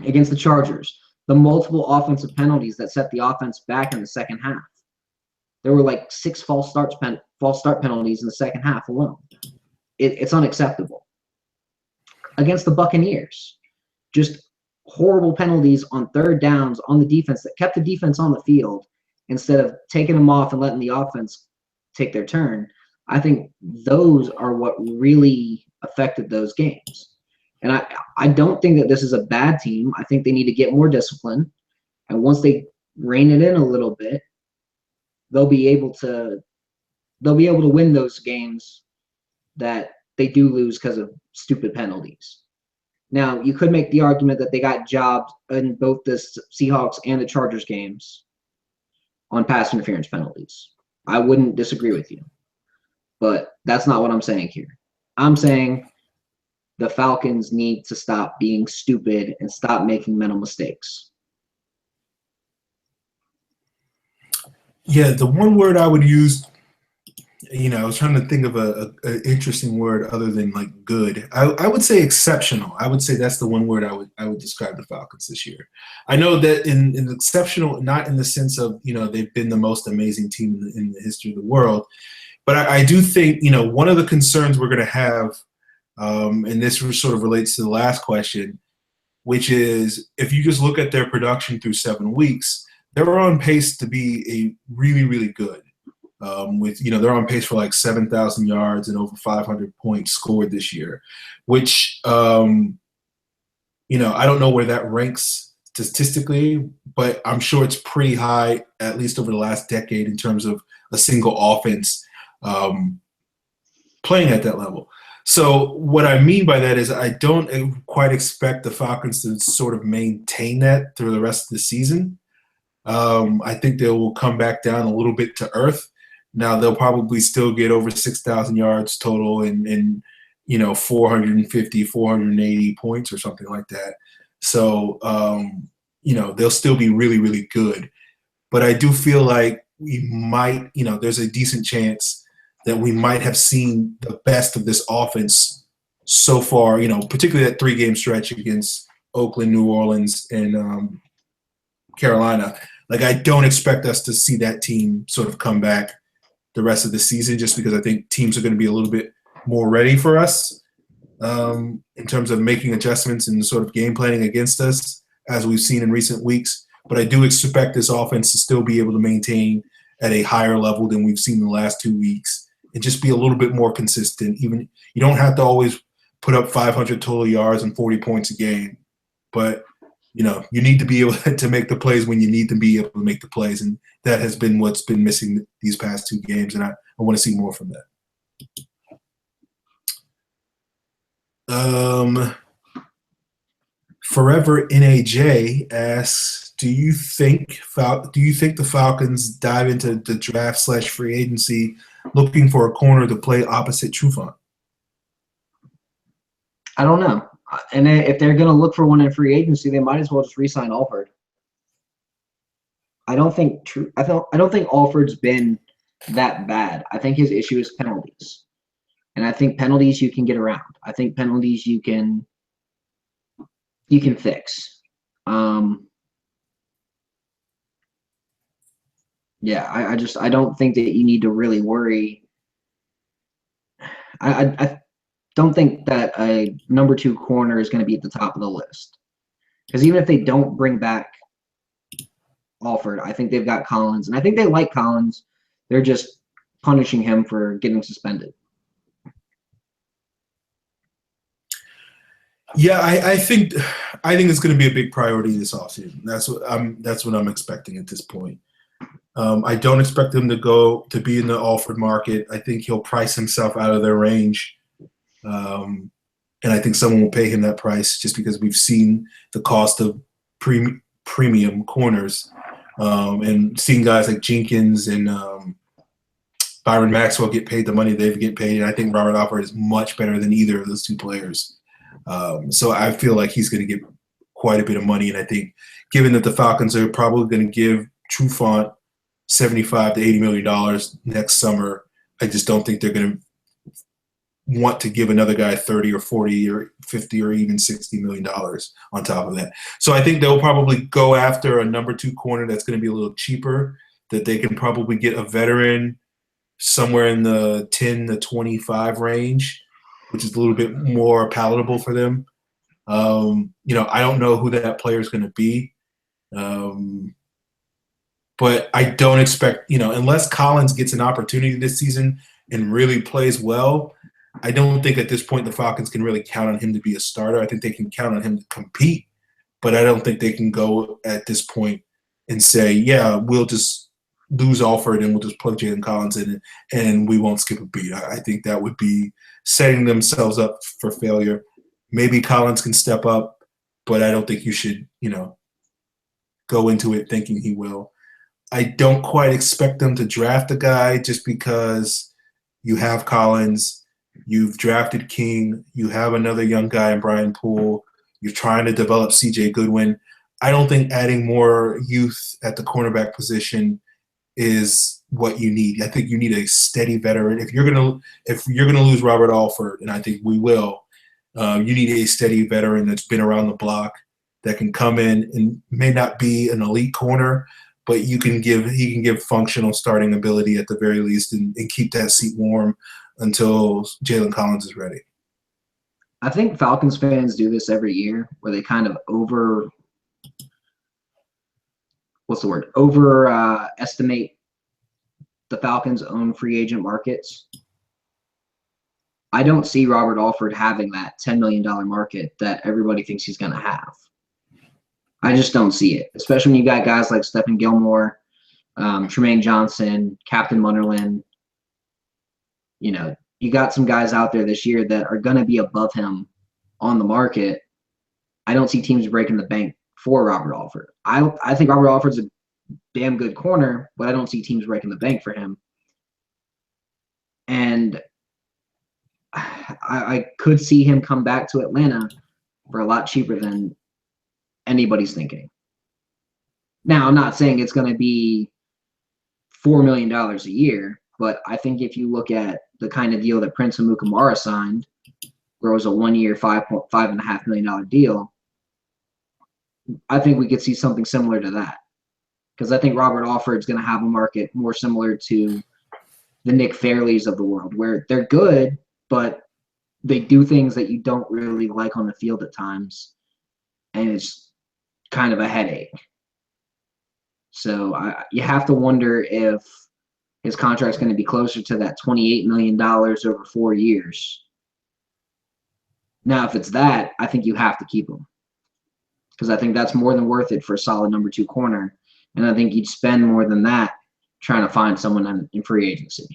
S2: Against the Chargers, the multiple offensive penalties that set the offense back in the second half. There were like 6 false start penalties in the second half alone. It's unacceptable. Against the Buccaneers, just horrible penalties on 3rd downs on the defense that kept the defense on the field instead of taking them off and letting the offense take their turn. I think those are what really affected those games. And I don't think that this is a bad team. I think they need to get more discipline. And once they rein it in a little bit, they'll be able to win those games that they do lose because of stupid penalties. Now, you could make the argument that they got jobbed in both the Seahawks and the Chargers games on pass interference penalties. I wouldn't disagree with you. But that's not what I'm saying here. I'm saying the Falcons need to stop being stupid and stop making mental mistakes.
S1: Yeah, the one word I would use, I was trying to think of an interesting word other than like good. I would say exceptional. I would say that's the one word I would describe the Falcons this year. I know that in exceptional, not in the sense of, they've been the most amazing team in the history of the world, but I do think, one of the concerns we're going to have, and this sort of relates to the last question, which is if you just look at their production through 7 weeks, they're on pace to be a really, really good. They're on pace for like 7,000 yards and over 500 points scored this year, which, I don't know where that ranks statistically, but I'm sure it's pretty high, at least over the last decade, in terms of a single offense playing at that level. So what I mean by that is I don't quite expect the Falcons to sort of maintain that through the rest of the season. I think they will come back down a little bit to earth. Now they'll probably still get over 6,000 yards total and 450, 480 points or something like that. So, they'll still be really, really good. But I do feel like we might, there's a decent chance that we might have seen the best of this offense so far, particularly that 3-game stretch against Oakland, New Orleans, and Carolina. Like, I don't expect us to see that team sort of come back the rest of the season, just because I think teams are going to be a little bit more ready for us in terms of making adjustments and sort of game planning against us, as we've seen in recent weeks. But I do expect this offense to still be able to maintain at a higher level than we've seen in the last 2 weeks and just be a little bit more consistent. Even you don't have to always put up 500 total yards and 40 points a game, but you need to be able to make the plays when you need to be able to make the plays, and that has been what's been missing these past 2 games, and I want to see more from that. Forever NAJ asks, do you think the Falcons dive into the draft/free agency looking for a corner to play opposite Trufant?
S2: I don't know. And if they're going to look for one in free agency, they might as well just re-sign Alford. I don't think Alford's been that bad. I think his issue is penalties. And I think penalties you can get around. I think penalties you can fix. I don't think that you need to really worry. I don't think that a number 2 corner is going to be at the top of the list. Because even if they don't bring back Alford, I think they've got Collins. And I think they like Collins. They're just punishing him for getting suspended.
S1: Yeah, I think it's going to be a big priority this offseason. That's what I'm expecting at this point. I don't expect him to be in the Alford market. I think he'll price himself out of their range. And I think someone will pay him that price just because we've seen the cost of premium corners and seeing guys like Jenkins and Byron Maxwell get paid the money they get paid. And I think Robert Alford is much better than either of those 2 players. So I feel like he's going to get quite a bit of money. And I think given that the Falcons are probably going to give Trufant $75 to $80 million next summer, I just don't think they're going to want to give another guy 30 or 40 or 50 or even $60 million on top of that. So I think they'll probably go after a number 2 corner that's going to be a little cheaper, that they can probably get a veteran somewhere in the 10 to 25 range, which is a little bit more palatable for them. I don't know who that player is going to be. But I don't expect, unless Collins gets an opportunity this season and really plays well, I don't think at this point the Falcons can really count on him to be a starter. I think they can count on him to compete, but I don't think they can go at this point and say, yeah, we'll just lose Alford and we'll just plug Jalen Collins in and we won't skip a beat. I think that would be setting themselves up for failure. Maybe Collins can step up, but I don't think you should, go into it thinking he will. I don't quite expect them to draft a guy just because you have Collins, you've drafted King, you have another young guy in Brian Poole, you're trying to develop C.J. Goodwin. I don't think adding more youth at the cornerback position is what you need. I think you need a steady veteran. If you're gonna lose Robert Alford, and I think we will, you need a steady veteran that's been around the block that can come in and may not be an elite corner, but he can give functional starting ability at the very least and keep that seat warm until Jalen Collins is ready.
S2: I think Falcons fans do this every year where they kind of overestimate the Falcons' own free agent markets. I don't see Robert Alford having that $10 million market that everybody thinks he's going to have. I just don't see it, especially when you got guys like Stephen Gilmore, Tremaine Johnson, Captain Munnerlyn. You got some guys out there this year that are going to be above him on the market. I don't see teams breaking the bank for Robert Alford. I think Robert Alford's a damn good corner, but I don't see teams breaking the bank for him. And I could see him come back to Atlanta for a lot cheaper than anybody's thinking. Now, I'm not saying it's going to be $4 million a year, But I think if you look at the kind of deal that Prince Amukamara signed, where it was a 1 year, $5.5 million deal, I think we could see something similar to that. Because I think Robert Alford's going to have a market more similar to the Nick Fairleys of the world, where they're good, but they do things that you don't really like on the field at times, and it's kind of a headache. So you have to wonder if his contract's going to be closer to that $28 million over 4 years. Now, if it's that, I think you have to keep him, because I think that's more than worth it for a solid number 2 corner, and I think you'd spend more than that trying to find someone in free agency.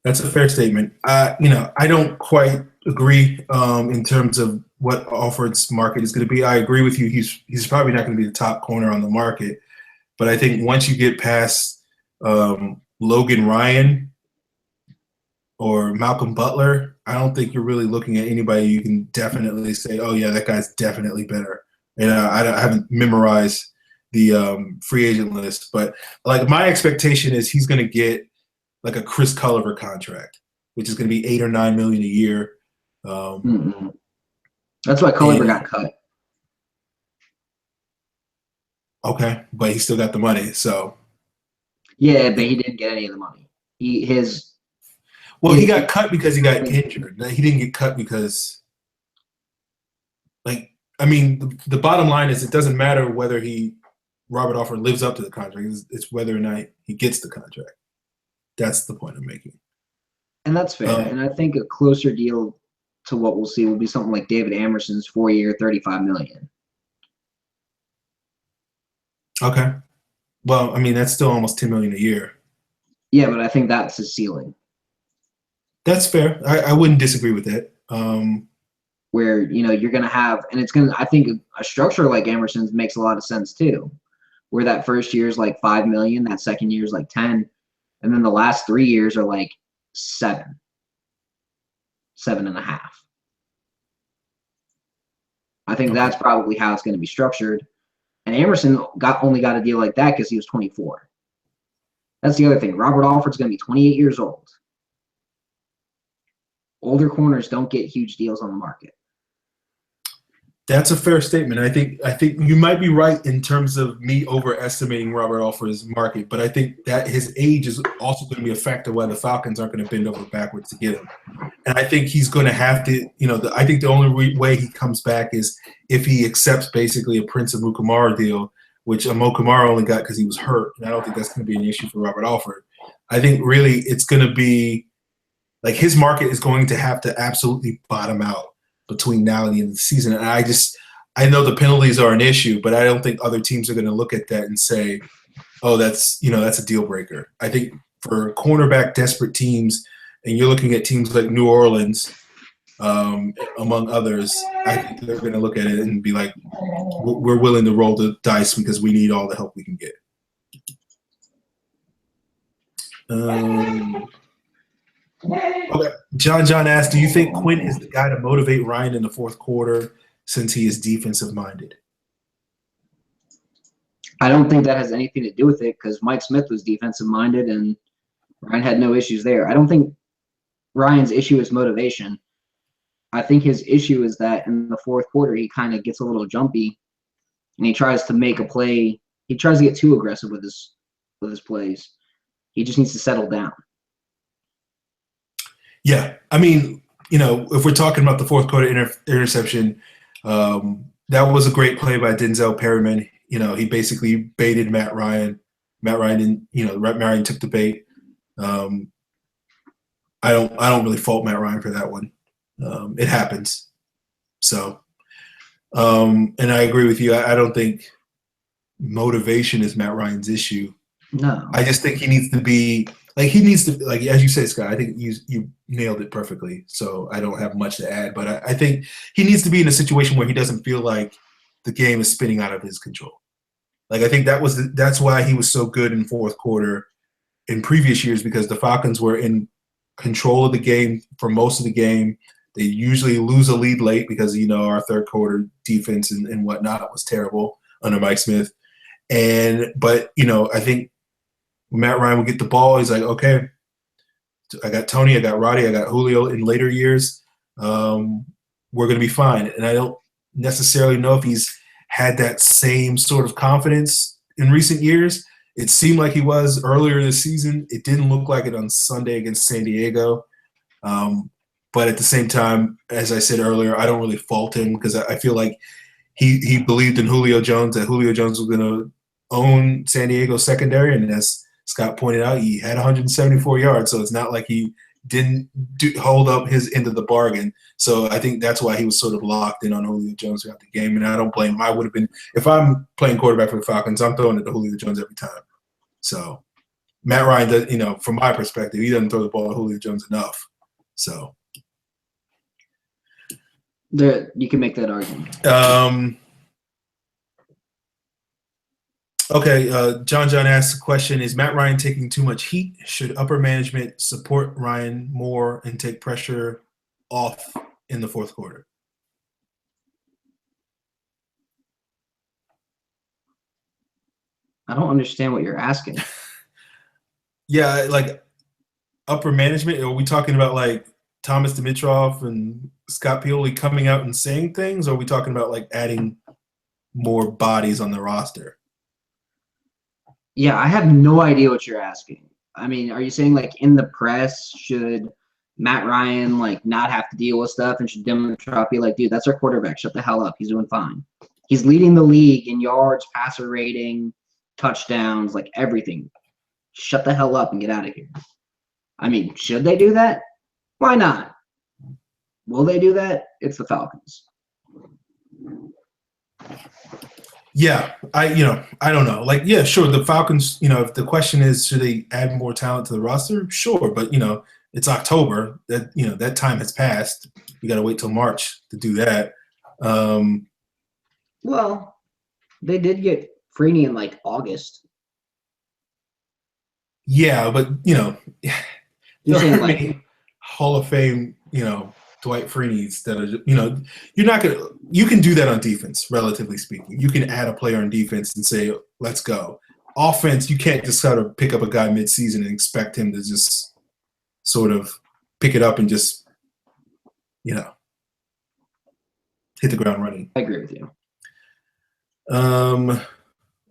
S1: That's a fair statement. I don't quite agree in terms of what Alford's market is going to be. I agree with you. He's probably not going to be the top corner on the market, but I think once you get past Logan Ryan or Malcolm Butler, I don't think you're really looking at anybody you can definitely say, oh yeah, that guy's definitely better. And I haven't memorized the free agent list, but like my expectation is he's going to get like a Chris Culliver contract, which is going to be $8 or $9 million a year.
S2: That's why Culliver got cut.
S1: Okay, but he still got the money, so.
S2: Yeah, but he didn't get any of the money. He
S1: got cut because he got injured. He didn't get cut because, the bottom line is it doesn't matter whether Robert Alford lives up to the contract. It's whether or not he gets the contract. That's the point I'm making.
S2: And that's fair. And I think a closer deal to what we'll see will be something like David Amerson's 4-year, $35 million.
S1: Okay. Well, that's still almost $10 million a year.
S2: Yeah, but I think that's his ceiling.
S1: That's fair. I wouldn't disagree with that.
S2: Where, you're going to have, and I think a structure like Amerson's makes a lot of sense too, where that first year is like $5 million, that second year is like 10, and then the last 3 years are like 7.5. I think that's probably how it's going to be structured. And Amerson only got a deal like that because he was 24. That's the other thing. Robert Alford's going to be 28 years old. Older corners don't get huge deals on the market.
S1: That's a fair statement. I think you might be right in terms of me overestimating Robert Alford's market, but I think that his age is also going to be a factor why the Falcons aren't going to bend over backwards to get him. And I think he's going to have to, I think the only way he comes back is if he accepts basically a Prince Amukamara deal, which Amukamara only got because he was hurt. And I don't think that's going to be an issue for Robert Alford. I think really it's going to be like his market is going to have to absolutely bottom out between now and the end of the season. And I know the penalties are an issue, but I don't think other teams are going to look at that and say, oh, that's a deal breaker. I think for cornerback desperate teams, and you're looking at teams like New Orleans, among others, I think they're going to look at it and be like, we're willing to roll the dice because we need all the help we can get. Okay. John asked, do you think Quinn is the guy to motivate Ryan in the fourth quarter since he is defensive minded?
S2: I don't think that has anything to do with it because Mike Smith was defensive minded and Ryan had no issues there. I don't think Ryan's issue is motivation. I think his issue is that in the fourth quarter he kind of gets a little jumpy and he tries to make a play. He tries to get too aggressive with his plays. He just needs to settle down.
S1: Yeah, if we're talking about the fourth quarter interception, that was a great play by Denzel Perryman. He basically baited Matt Ryan. Matt Ryan took the bait. I don't really fault Matt Ryan for that one. It happens. So, and I agree with you. I don't think motivation is Matt Ryan's issue.
S2: No.
S1: I just think he needs to be as you said, Scott, I think you nailed it perfectly. So I don't have much to add, but I think he needs to be in a situation where he doesn't feel like the game is spinning out of his control. Like, I think that's why he was so good in fourth quarter in previous years, because the Falcons were in control of the game for most of the game. They usually lose a lead late because, our third quarter defense and whatnot was terrible under Mike Smith. But I think when Matt Ryan would get the ball, he's like, okay, I got Tony, I got Roddy, I got Julio in later years. We're going to be fine. And I don't necessarily know if he's had that same sort of confidence in recent years. It seemed like he was earlier this season. It didn't look like it on Sunday against San Diego. But at the same time, as I said earlier, I don't really fault him because I feel like he believed in Julio Jones, that Julio Jones was going to own San Diego's secondary. And as Scott pointed out, he had 174 yards, so it's not like he didn't hold up his end of the bargain. So I think that's why he was sort of locked in on Julio Jones throughout the game, and I don't blame him. I would have been – if I'm playing quarterback for the Falcons, I'm throwing it to Julio Jones every time. So Matt Ryan, does, from my perspective, he doesn't throw the ball at Julio Jones enough. So
S2: you can make that argument.
S1: Okay, John asks a question, is Matt Ryan taking too much heat? Should upper management support Ryan more and take pressure off in the fourth quarter?
S2: I don't understand what you're asking.
S1: Yeah, like upper management, are we talking about like Thomas Dimitroff and Scott Pioli coming out and saying things, or are we talking about like adding more bodies on the roster?
S2: Yeah, I have no idea what you're asking. I mean, are you saying like in the press, should Matt Ryan like not have to deal with stuff, and should Dimitroff be like, dude, that's our quarterback, shut the hell up, he's doing fine. He's leading the league in yards, passer rating, touchdowns, like everything. Shut the hell up and get out of here. I mean, should they do that? Why not? Will they do that? It's the Falcons.
S1: Yeah, I don't know. Like, yeah, sure. The Falcons, if the question is, should they add more talent to the roster? Sure. But, it's October. That time has passed. You got to wait till March to do that.
S2: Well, they did get Freeney in like August.
S1: Yeah, but,
S2: You're
S1: there
S2: saying
S1: are
S2: like
S1: many Hall of Fame, Dwight Freeney's that are, you're not going to – you can do that on defense, relatively speaking. You can add a player on defense and say, let's go. Offense, you can't just sort of pick up a guy midseason and expect him to just sort of pick it up and just, hit the ground running.
S2: I agree with you.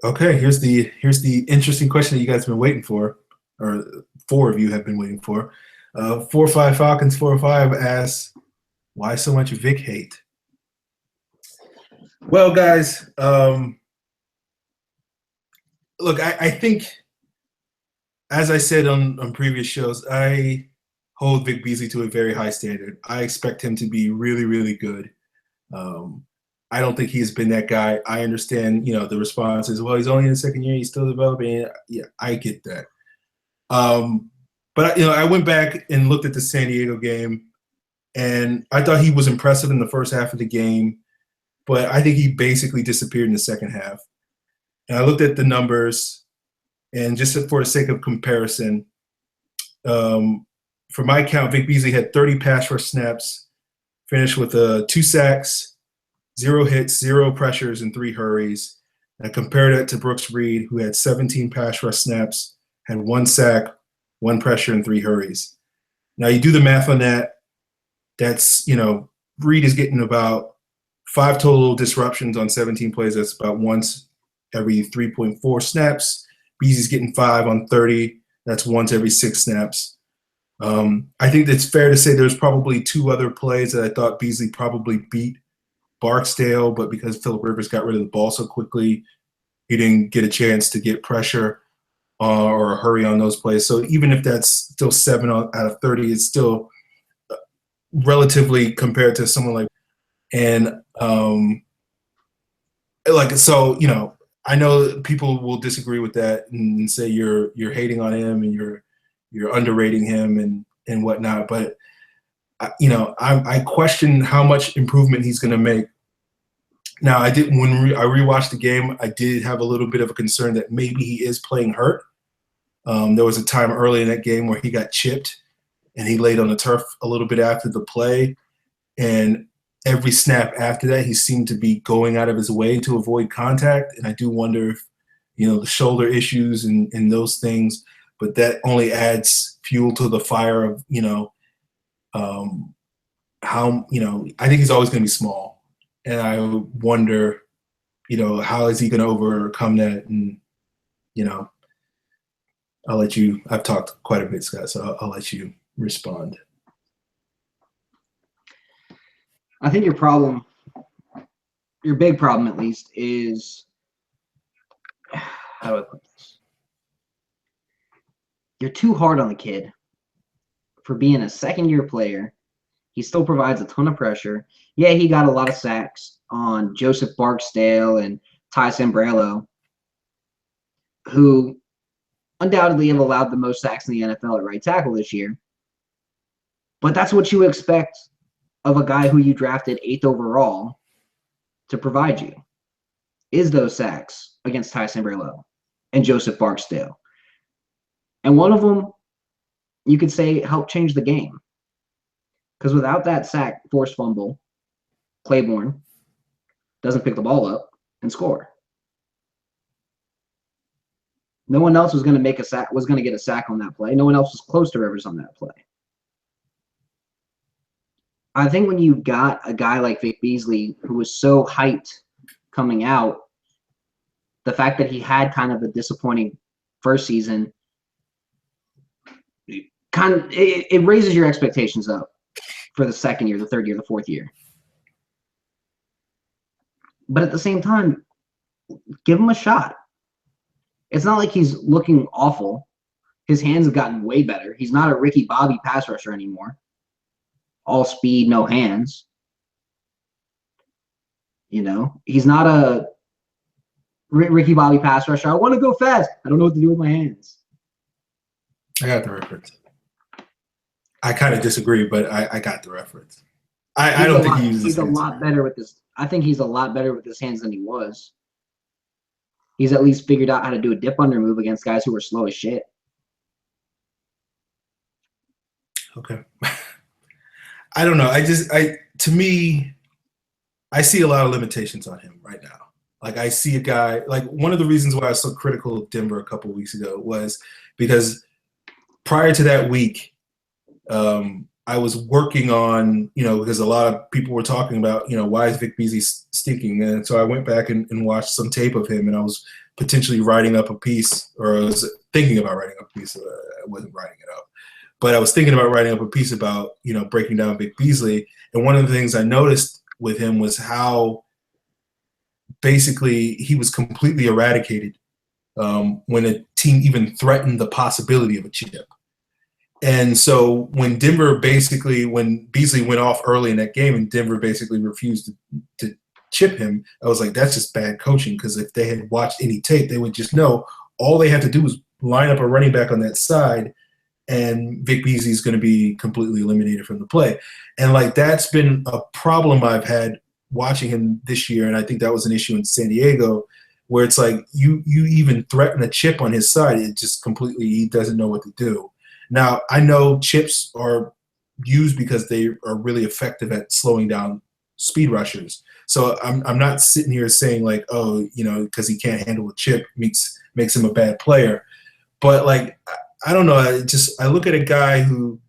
S1: Okay, here's the interesting question that you guys have been waiting for, or 4 of you have been waiting for. 4-5 Falcons 4-5 asks, why so much Vic hate? Well, guys, look, I think, as I said on previous shows, I hold Vic Beasley to a very high standard. I expect him to be really, really good. I don't think he's been that guy. I understand, the response is, well, he's only in the second year, he's still developing. Yeah, I get that. But, I went back and looked at the San Diego game, and I thought he was impressive in the first half of the game, but I think he basically disappeared in the second half. And I looked at the numbers, and just for the sake of comparison, for my count, Vic Beasley had 30 pass rush snaps, finished with 2 sacks, 0 hits, 0 pressures, and 3 hurries. And I compared it to Brooks Reed, who had 17 pass rush snaps, had 1 sack, 1 pressure, and 3 hurries. Now, you do the math on that. That's, Reed is getting about 5 total disruptions on 17 plays. That's about once every 3.4 snaps. Beasley's getting 5 on 30. That's once every 6 snaps. I think it's fair to say there's probably 2 other plays that I thought Beasley probably beat Barksdale, but because Phillip Rivers got rid of the ball so quickly, he didn't get a chance to get pressure or a hurry on those plays. So even if that's still 7 out of 30, it's still relatively compared to someone like – and I know people will disagree with that and say you're hating on him and you're underrating him and whatnot. But I question how much improvement he's going to make. Now, I did when I rewatched the game, I did have a little bit of a concern that maybe he is playing hurt. There was a time early in that game where he got chipped and he laid on the turf a little bit after the play, and every snap after that, he seemed to be going out of his way to avoid contact. And I do wonder if the shoulder issues and those things, but that only adds fuel to the fire of, how, I think he's always going to be small. And I wonder, how is he going to overcome that? And, I've talked quite a bit, Scott, so I'll let you respond.
S2: I think your big problem at least, is, how do I put this? You're too hard on the kid for being a second-year player. He still provides a ton of pressure. Yeah, he got a lot of sacks on Joseph Barksdale and Ty Sambrailo, who undoubtedly have allowed the most sacks in the NFL at right tackle this year. But that's what you expect of a guy who you drafted 8th overall to provide you, is those sacks against Ty Sambrailo and Joseph Barksdale. And one of them, you could say, helped change the game. Because without that sack, forced fumble, Claiborne doesn't pick the ball up and score. No one else was going to make a sack, was going to get a sack on that play. No one else was close to Rivers on that play. I think when you got a guy like Vic Beasley, who was so hyped coming out, the fact that he had kind of a disappointing first season, it raises your expectations up for the second year, the third year, the fourth year. But at the same time, give him a shot. It's not like he's looking awful. His hands have gotten way better. He's not a Ricky Bobby pass rusher anymore. All speed, no hands. He's not a Ricky Bobby pass rusher. I want to go fast. I don't know what to do with my hands.
S1: I got the reference. I kind of disagree, but I got the reference. I don't think he uses his hands.
S2: He's a lot better with this. I think he's a lot better with his hands than he was. He's at least figured out how to do a dip under move against guys who are slow as shit.
S1: Okay. I don't know. To me, I see a lot of limitations on him right now. Like, I see a guy, like, one of the reasons why I was so critical of Denver a couple of weeks ago was because prior to that week, I was working on, because a lot of people were talking about, why is Vic Beasley stinking? And so I went back and watched some tape of him, and I was potentially writing up a piece, or I was thinking about writing up a piece. I wasn't writing it up, but I was thinking about writing up a piece about, breaking down Vic Beasley. And one of the things I noticed with him was how basically he was completely eradicated when a team even threatened the possibility of a chip. And so when Beasley went off early in that game and Denver basically refused to chip him, I was like, that's just bad coaching, because if they had watched any tape, they would just know all they had to do was line up a running back on that side, and Vic Beasley is going to be completely eliminated from the play. And, like, that's been a problem I've had watching him this year, and I think that was an issue in San Diego, where it's like you even threaten a chip on his side, it just completely – he doesn't know what to do. Now, I know chips are used because they are really effective at slowing down speed rushers. So I'm not sitting here saying, like, oh, because he can't handle a chip makes him a bad player. But, like, I don't know. I look at a guy who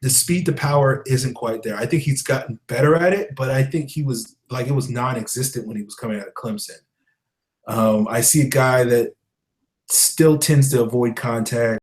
S1: the speed to power isn't quite there. I think he's gotten better at it, but I think he was – like, it was non-existent when he was coming out of Clemson. I see a guy that still tends to avoid contact.